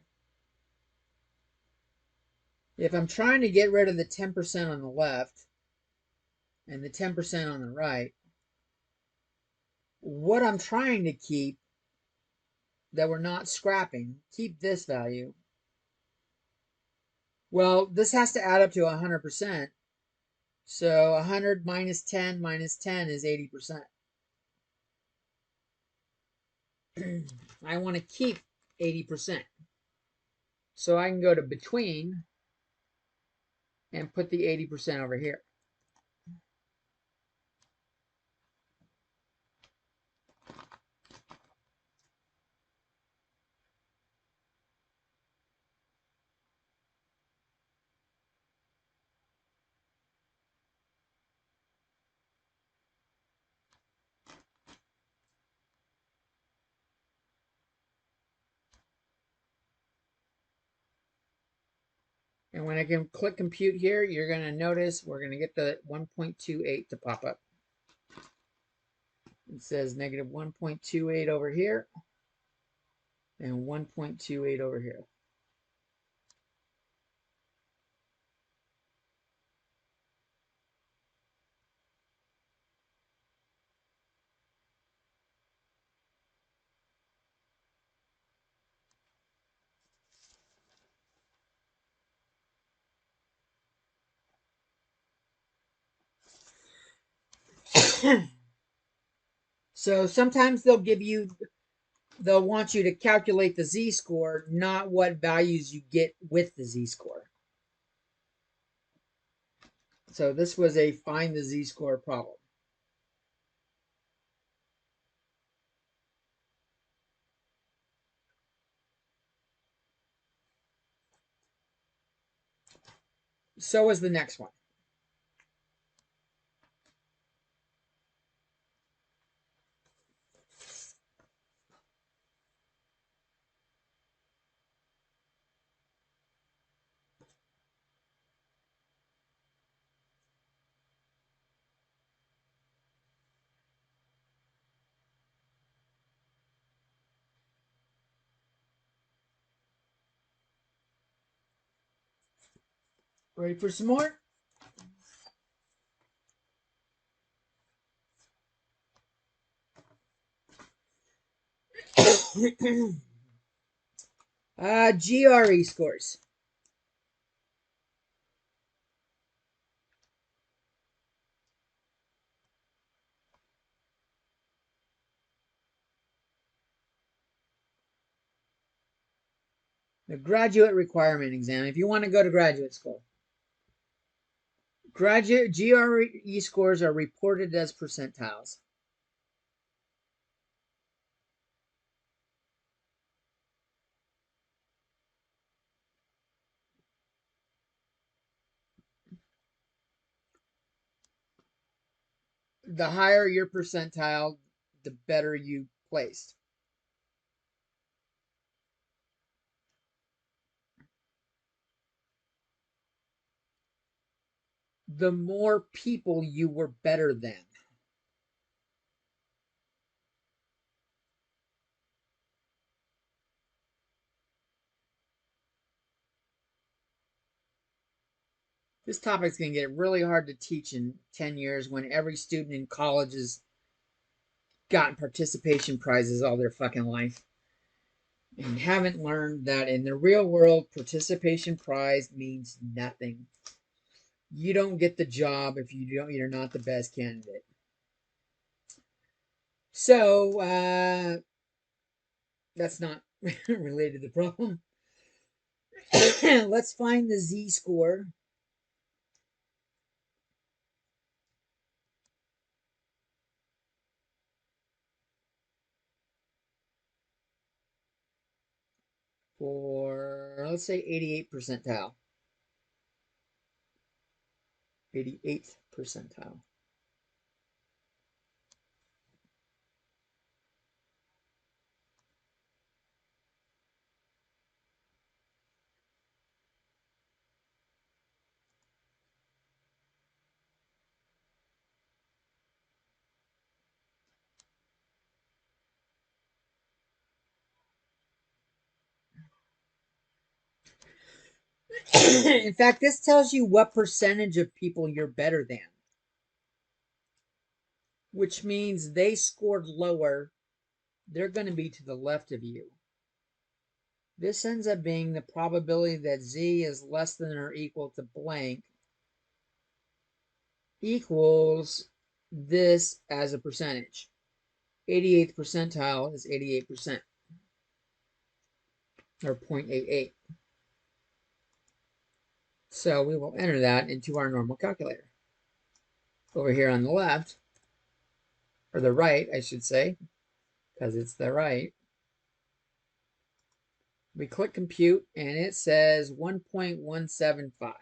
If I'm trying to get rid of the 10% on the left and the 10% on the right, what I'm trying to keep that we're not scrapping, keep this value. Well, this has to add up to 100%. So 100 minus 10 is 80%. I want to keep 80%. So I can go to between and put the 80% over here. And when I can click compute here, you're going to notice we're going to get the 1.28 to pop up. It says negative 1.28 over here and 1.28 over here. So sometimes they'll want you to calculate the z-score, not what values you get with the z-score. So this was a find the z-score problem. So is the next one. Ready for some more? GRE scores. The graduate requirement exam, if you want to go to graduate school. Graduate GRE scores are reported as percentiles. The higher your percentile, the better you placed. The more people you were better than. This topic's going to get really hard to teach in 10 years when every student in college has gotten participation prizes all their fucking life and haven't learned that in the real world, participation prize means nothing. You don't get the job if you're not the best candidate. So, that's not related to the problem. Let's find the z-score or let's say 88th percentile. 88th percentile. In fact, this tells you what percentage of people you're better than, which means they scored lower. They're going to be to the left of you. This ends up being the probability that z is less than or equal to blank equals this as a percentage. 88th percentile is 88%, or 0.88. So we will enter that into our normal calculator. Over here on the left, or the right, I should say, because it's the right, we click compute and it says 1.175.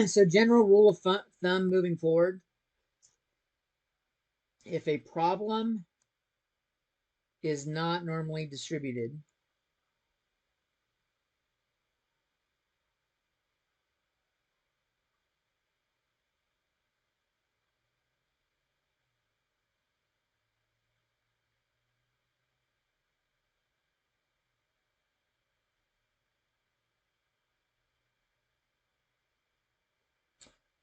So general rule of thumb moving forward, if a problem is not normally distributed,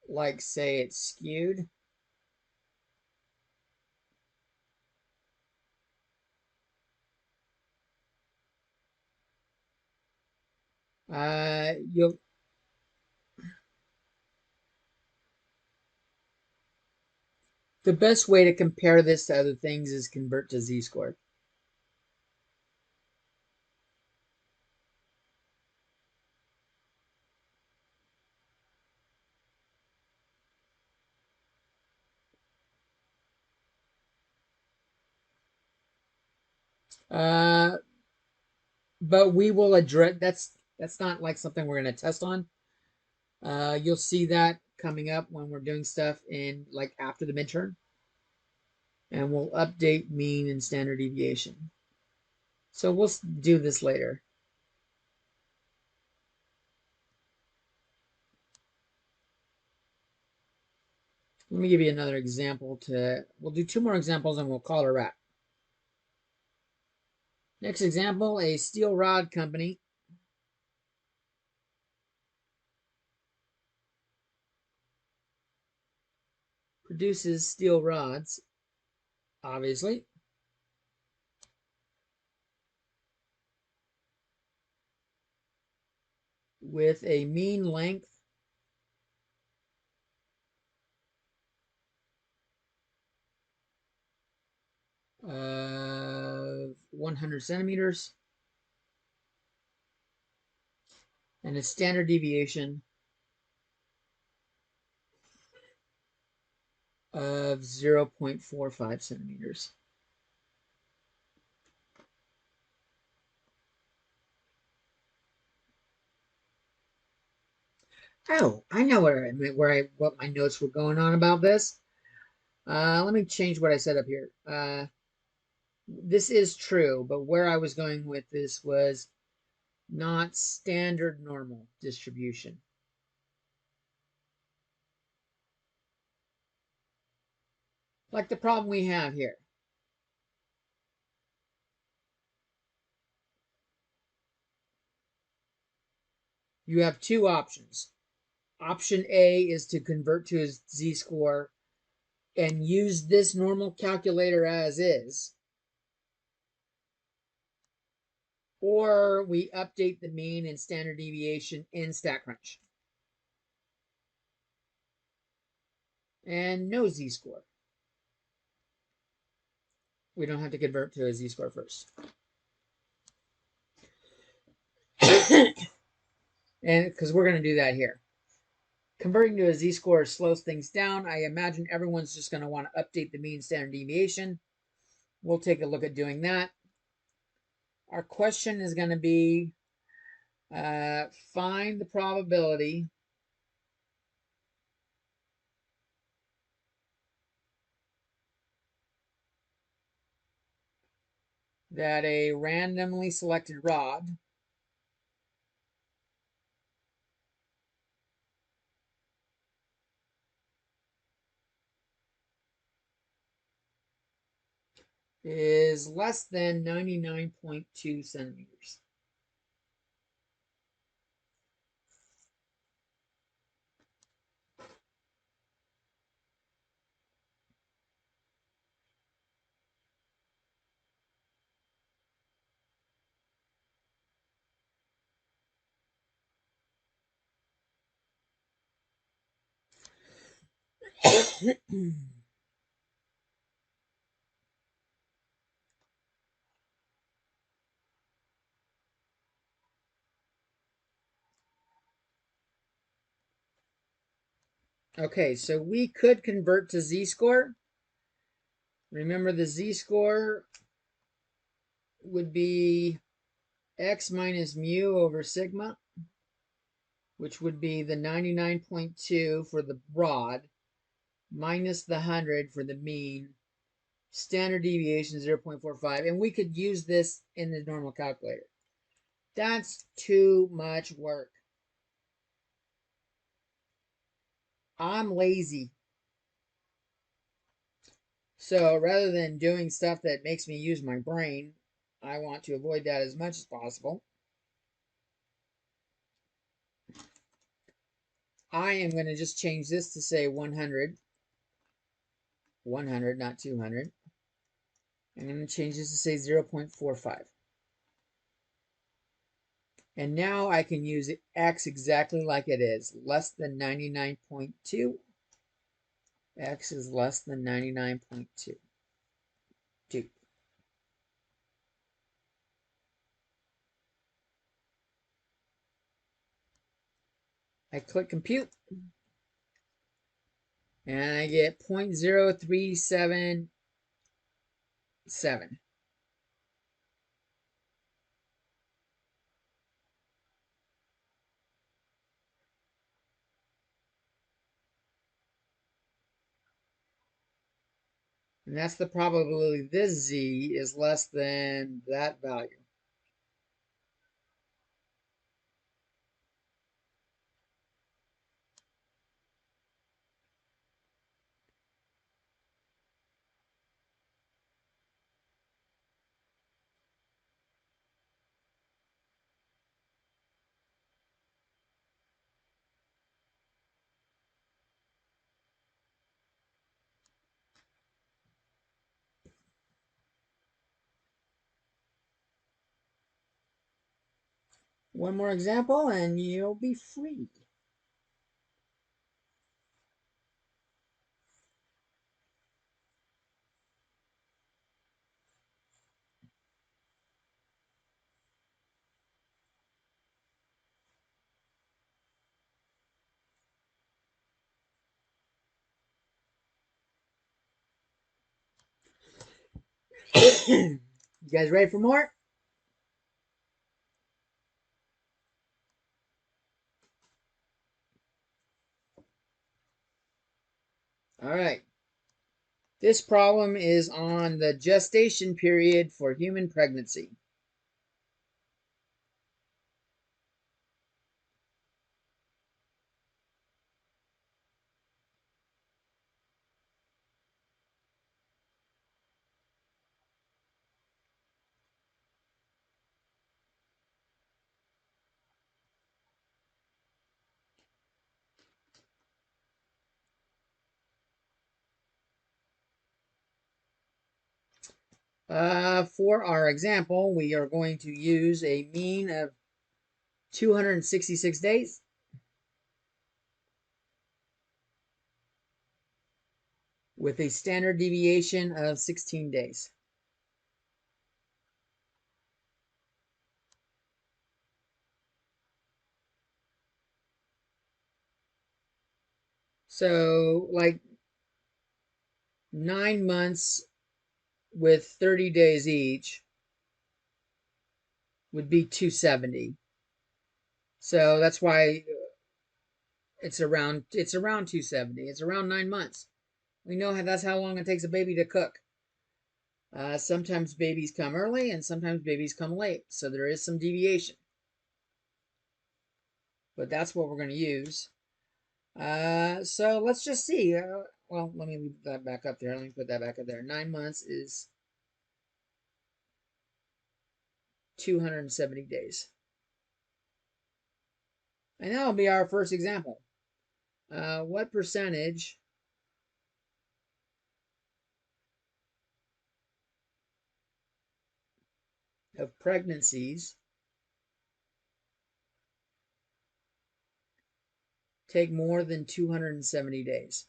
like say it's skewed, you'll the best way to compare this to other things is convert to z-score. But we will address that's not like something we're going to test on. You'll see that coming up when we're doing stuff in like after the midterm, and we'll update mean and standard deviation. So we'll do this later. Let me give you another example we'll do 2 more examples and we'll call it a wrap. Next example, a steel rod company produces steel rods, obviously, with a mean length of 100 centimeters and a standard deviation of 0.45 centimeters. Oh, I know what my notes were going on about this. Let me change what I said up here. This is true, but where I was going with this was not standard normal distribution. Like the problem we have here. You have 2 options. Option A is to convert to a z-score and use this normal calculator as is. Or we update the mean and standard deviation in StatCrunch. and no z-score. We don't have to convert to a z-score first. And because we're going to do that here. Converting to a z-score slows things down. I imagine everyone's just going to want to update the mean standard deviation. We'll take a look at doing that. Our question is going to be find the probability that a randomly selected rod is less than 99.2 centimeters. Okay, so we could convert to z-score. Remember, the z-score would be x minus mu over sigma, which would be the 99.2 for the rod minus the 100 for the mean, standard deviation 0.45, and we could use this in the normal calculator. That's too much work. I'm lazy. So rather than doing stuff that makes me use my brain, I want to avoid that as much as possible. I am going to just change this to say 100. 100, not 200. I'm going to change this to say 0.45. And now I can use x exactly like it is. Less than 99.2. X is less than 99.2. I click compute. And I get 0.0377. And that's the probability this z is less than that value. One more example and you'll be free. You guys ready for more? All right. This problem is on the gestation period for human pregnancy. For our example, we are going to use a mean of 266 days. with a standard deviation of 16 days. So, like 9 months with 30 days each would be 270. So that's why it's around 270. It's around 9 months. We know that's how long it takes a baby to cook. Sometimes babies come early and sometimes babies come late, so there is some deviation. But that's what we're going to use. So let's just see. Well, let me leave that back up there. Let me put that back up there. 9 months is 270 days. And that'll be our first example. What percentage of pregnancies take more than 270 days?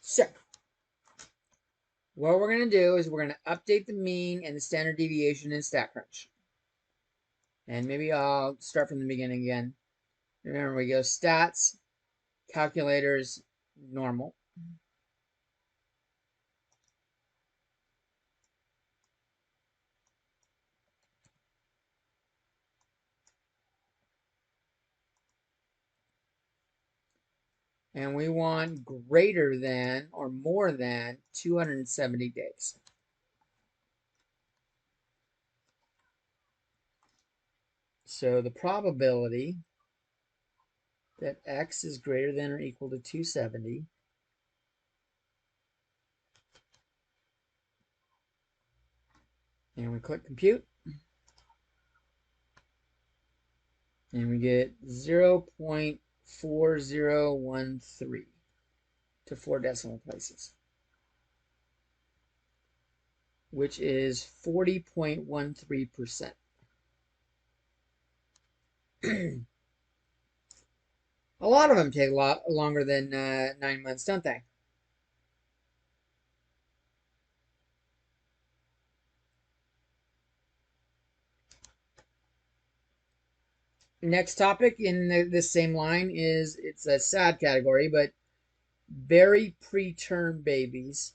So, what we're going to do is we're going to update the mean and the standard deviation in StatCrunch. And maybe I'll start from the beginning again. Remember, we go stats, calculators, normal. And we want greater than or more than 270 days. So the probability that x is greater than or equal to 270 and we click compute and we get 0.4013 to 4 decimal places, which is 40.13%. A lot of them take a lot longer than 9 months, don't they? Next topic in this same line is, it's a sad category, but very preterm babies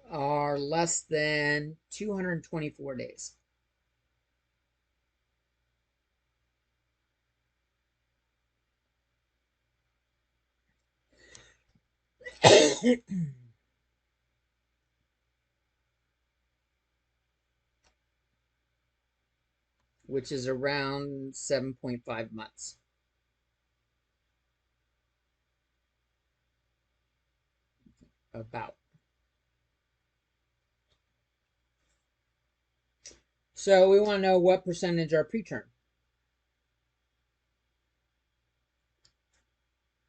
are less than 224 days. Which is around 7.5 months. About. So we want to know what percentage are preterm.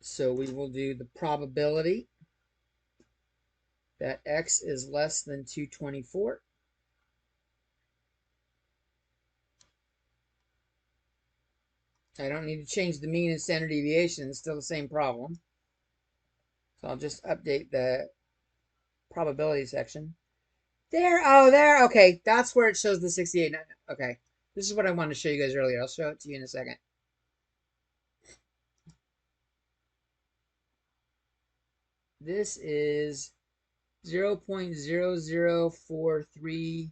So we will do the probability that x is less than 224. I don't need to change the mean and standard deviation. It's still the same problem. So I'll just update the probability section. There, oh, there, okay. That's where it shows the 68. Okay, this is what I wanted to show you guys earlier. I'll show it to you in a second. This is 0.0043,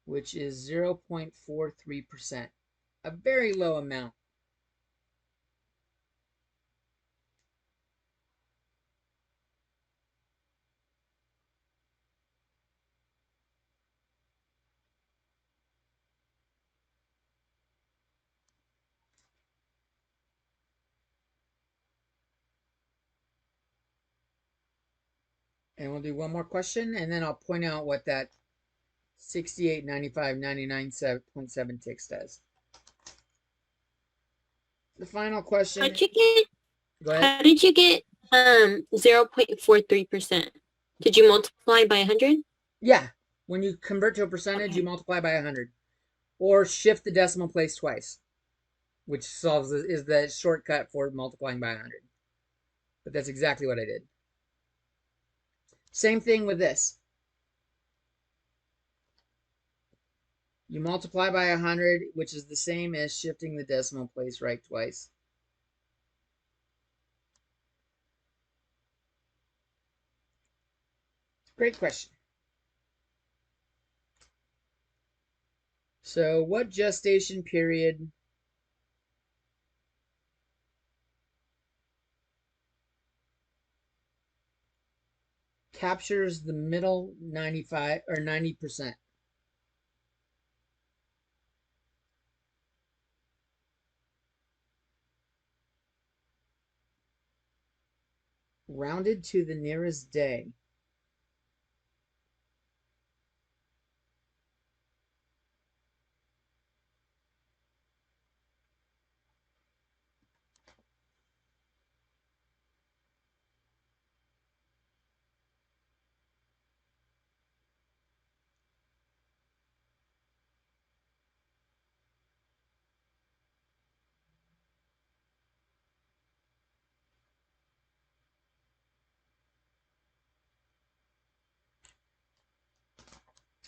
which is 0.43%. A very low amount. And we'll do one more question, and then I'll point out what that 68, 95, 99.7 ticks does. The final question. How'd you get? Go ahead. How did you get 0.43%? Did you multiply by 100? Yeah. When you convert to a percentage, Okay. you multiply by 100. Or shift the decimal place twice, which is the shortcut for multiplying by 100. But that's exactly what I did. Same thing with this. You multiply by 100, which is the same as shifting the decimal place right twice. Great question. So what gestation period captures the middle 95 or 90%? Rounded to the nearest day.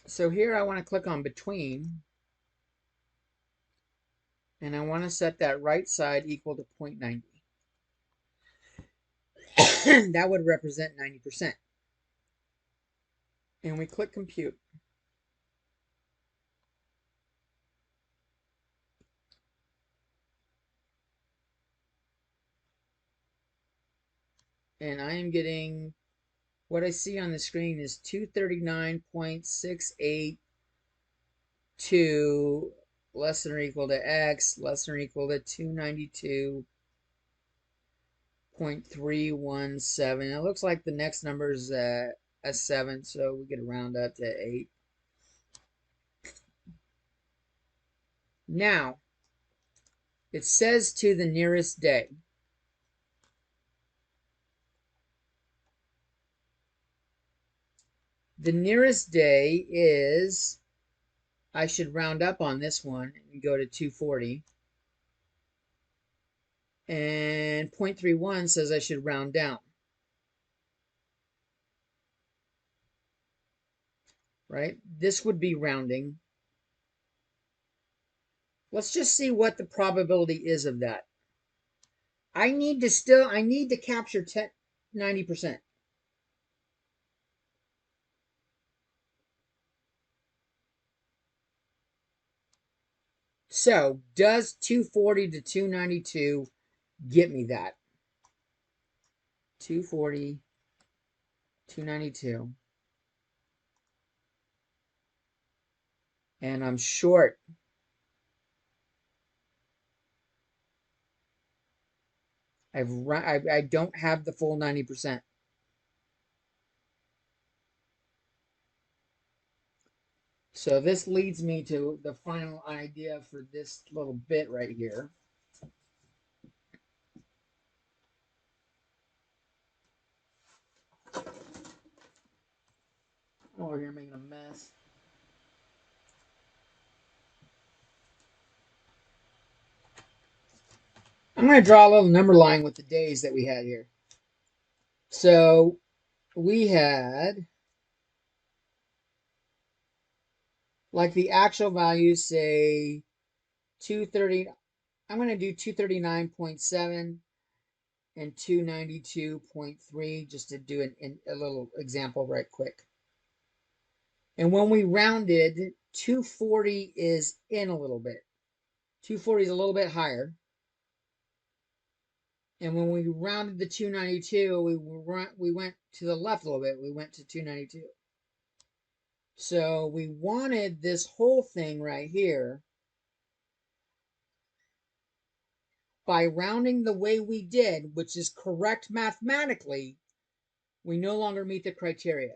So here I want to click on between, and I want to set that right side equal to 0.90. That would represent 90%. And we click compute. And I am getting, what I see on the screen is 239.682 less than or equal to X less than or equal to 292.317. It looks like the next number is a 7, so we could round up to 8. Now, it says to the nearest day. The nearest day is, I should round up on this one and go to 240. And 0.31 says I should round down. Right? This would be rounding. Let's just see what the probability is of that. I need to capture 90%. So, does 240 to 292 get me that? 240, 292. And I'm short. I don't have the full 90%. So this leads me to the final idea for this little bit right here. Oh, we're here making a mess. I'm going to draw a little number line with the days that we had here. So we had, like the actual values, say 230. I'm going to do 239.7 and 292.3 just to do a little example right quick. And when we rounded, 240 is in a little bit. 240 is a little bit higher. And when we rounded the 292, we went to the left a little bit. We went to 292. So we wanted this whole thing right here, by rounding the way we did, which is correct mathematically, we no longer meet the criteria.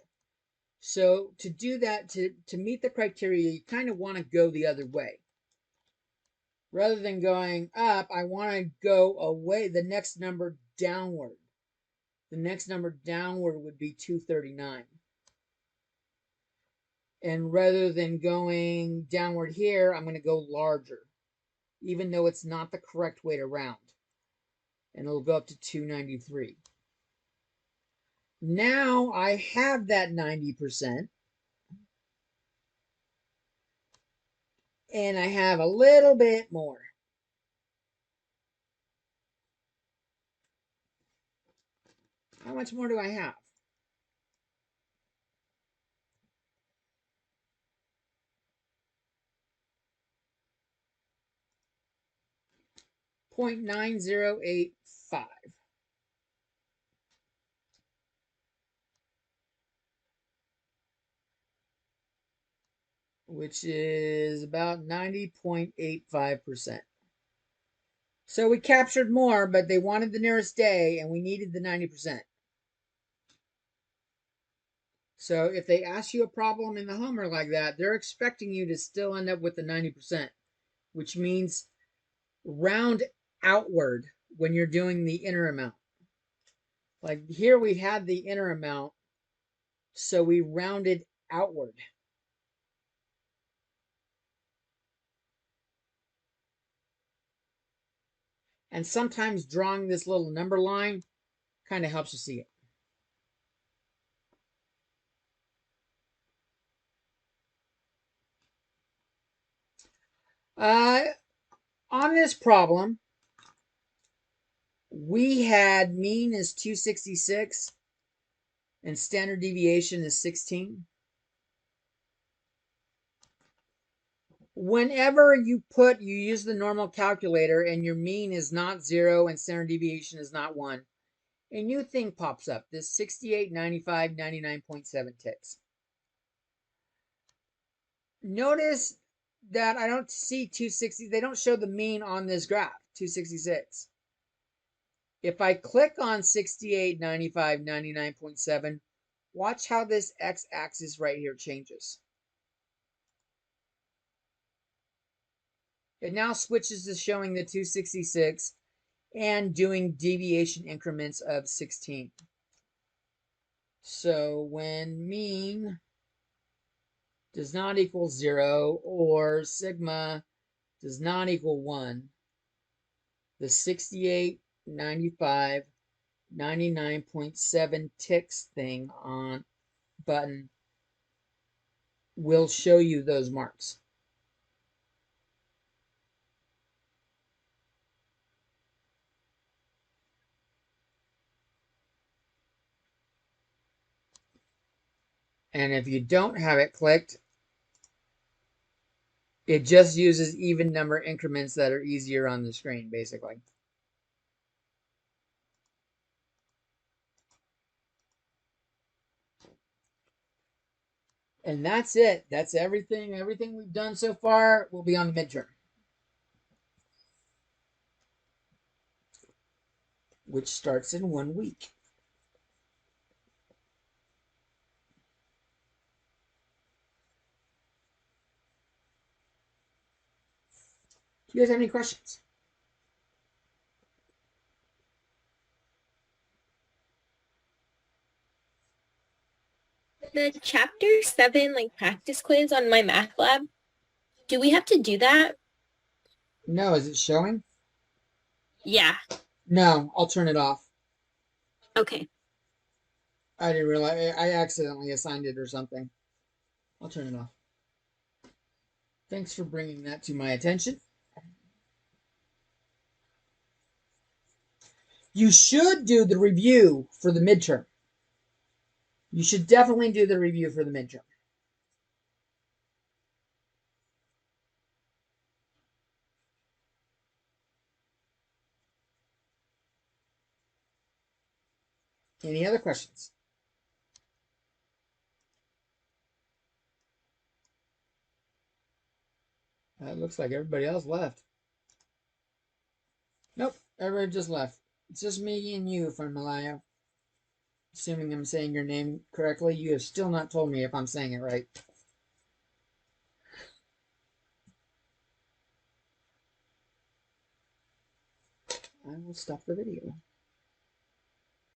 So to do that, to meet the criteria, you kind of want to go the other way. Rather than going up, I want to go away, the next number downward. The next number downward would be 239. And rather than going downward here, I'm going to go larger, even though it's not the correct way to round. And it'll go up to 293. Now I have that 90%. And I have a little bit more. How much more do I have? .9085. Which is about 90.85%. So we captured more, but they wanted the nearest day, and we needed the 90%. So if they ask you a problem in the Homer like that, they're expecting you to still end up with the 90%, which means round outward when you're doing the inner amount. Like here we had the inner amount, so we rounded outward. And sometimes drawing this little number line kind of helps you see it. On this problem, we had mean is 266 and standard deviation is 16. Whenever you use the normal calculator and your mean is not 0 and standard deviation is not 1, a new thing pops up, this 68, 95, 99.7 ticks. Notice that I don't see 260, they don't show the mean on this graph, 266. If I click on 68, 95, 99.7, watch how this x-axis right here changes. It now switches to showing the 266 and doing deviation increments of 16. So when mean does not equal 0 or sigma does not equal 1, the 68, 95, 99.7 ticks thing on button will show you those marks. And if you don't have it clicked, it just uses even number increments that are easier on the screen, basically. And that's it. That's everything. Everything we've done so far will be on the midterm, which starts in 1 week. Do you guys have any questions? The chapter 7 like practice quiz on my math lab, do we have to do that? No, is it showing? Yeah. No, I'll turn it off. Okay. I didn't realize I accidentally assigned it or something. I'll turn it off. Thanks for bringing that to my attention. You should do the review for the midterm. You should definitely do the review for the midterm. Any other questions? It looks like everybody else left. Nope, everybody just left. It's just me and you from Malaya. assuming I'm saying your name correctly. You have still not told me if I'm saying it right. I will stop the video.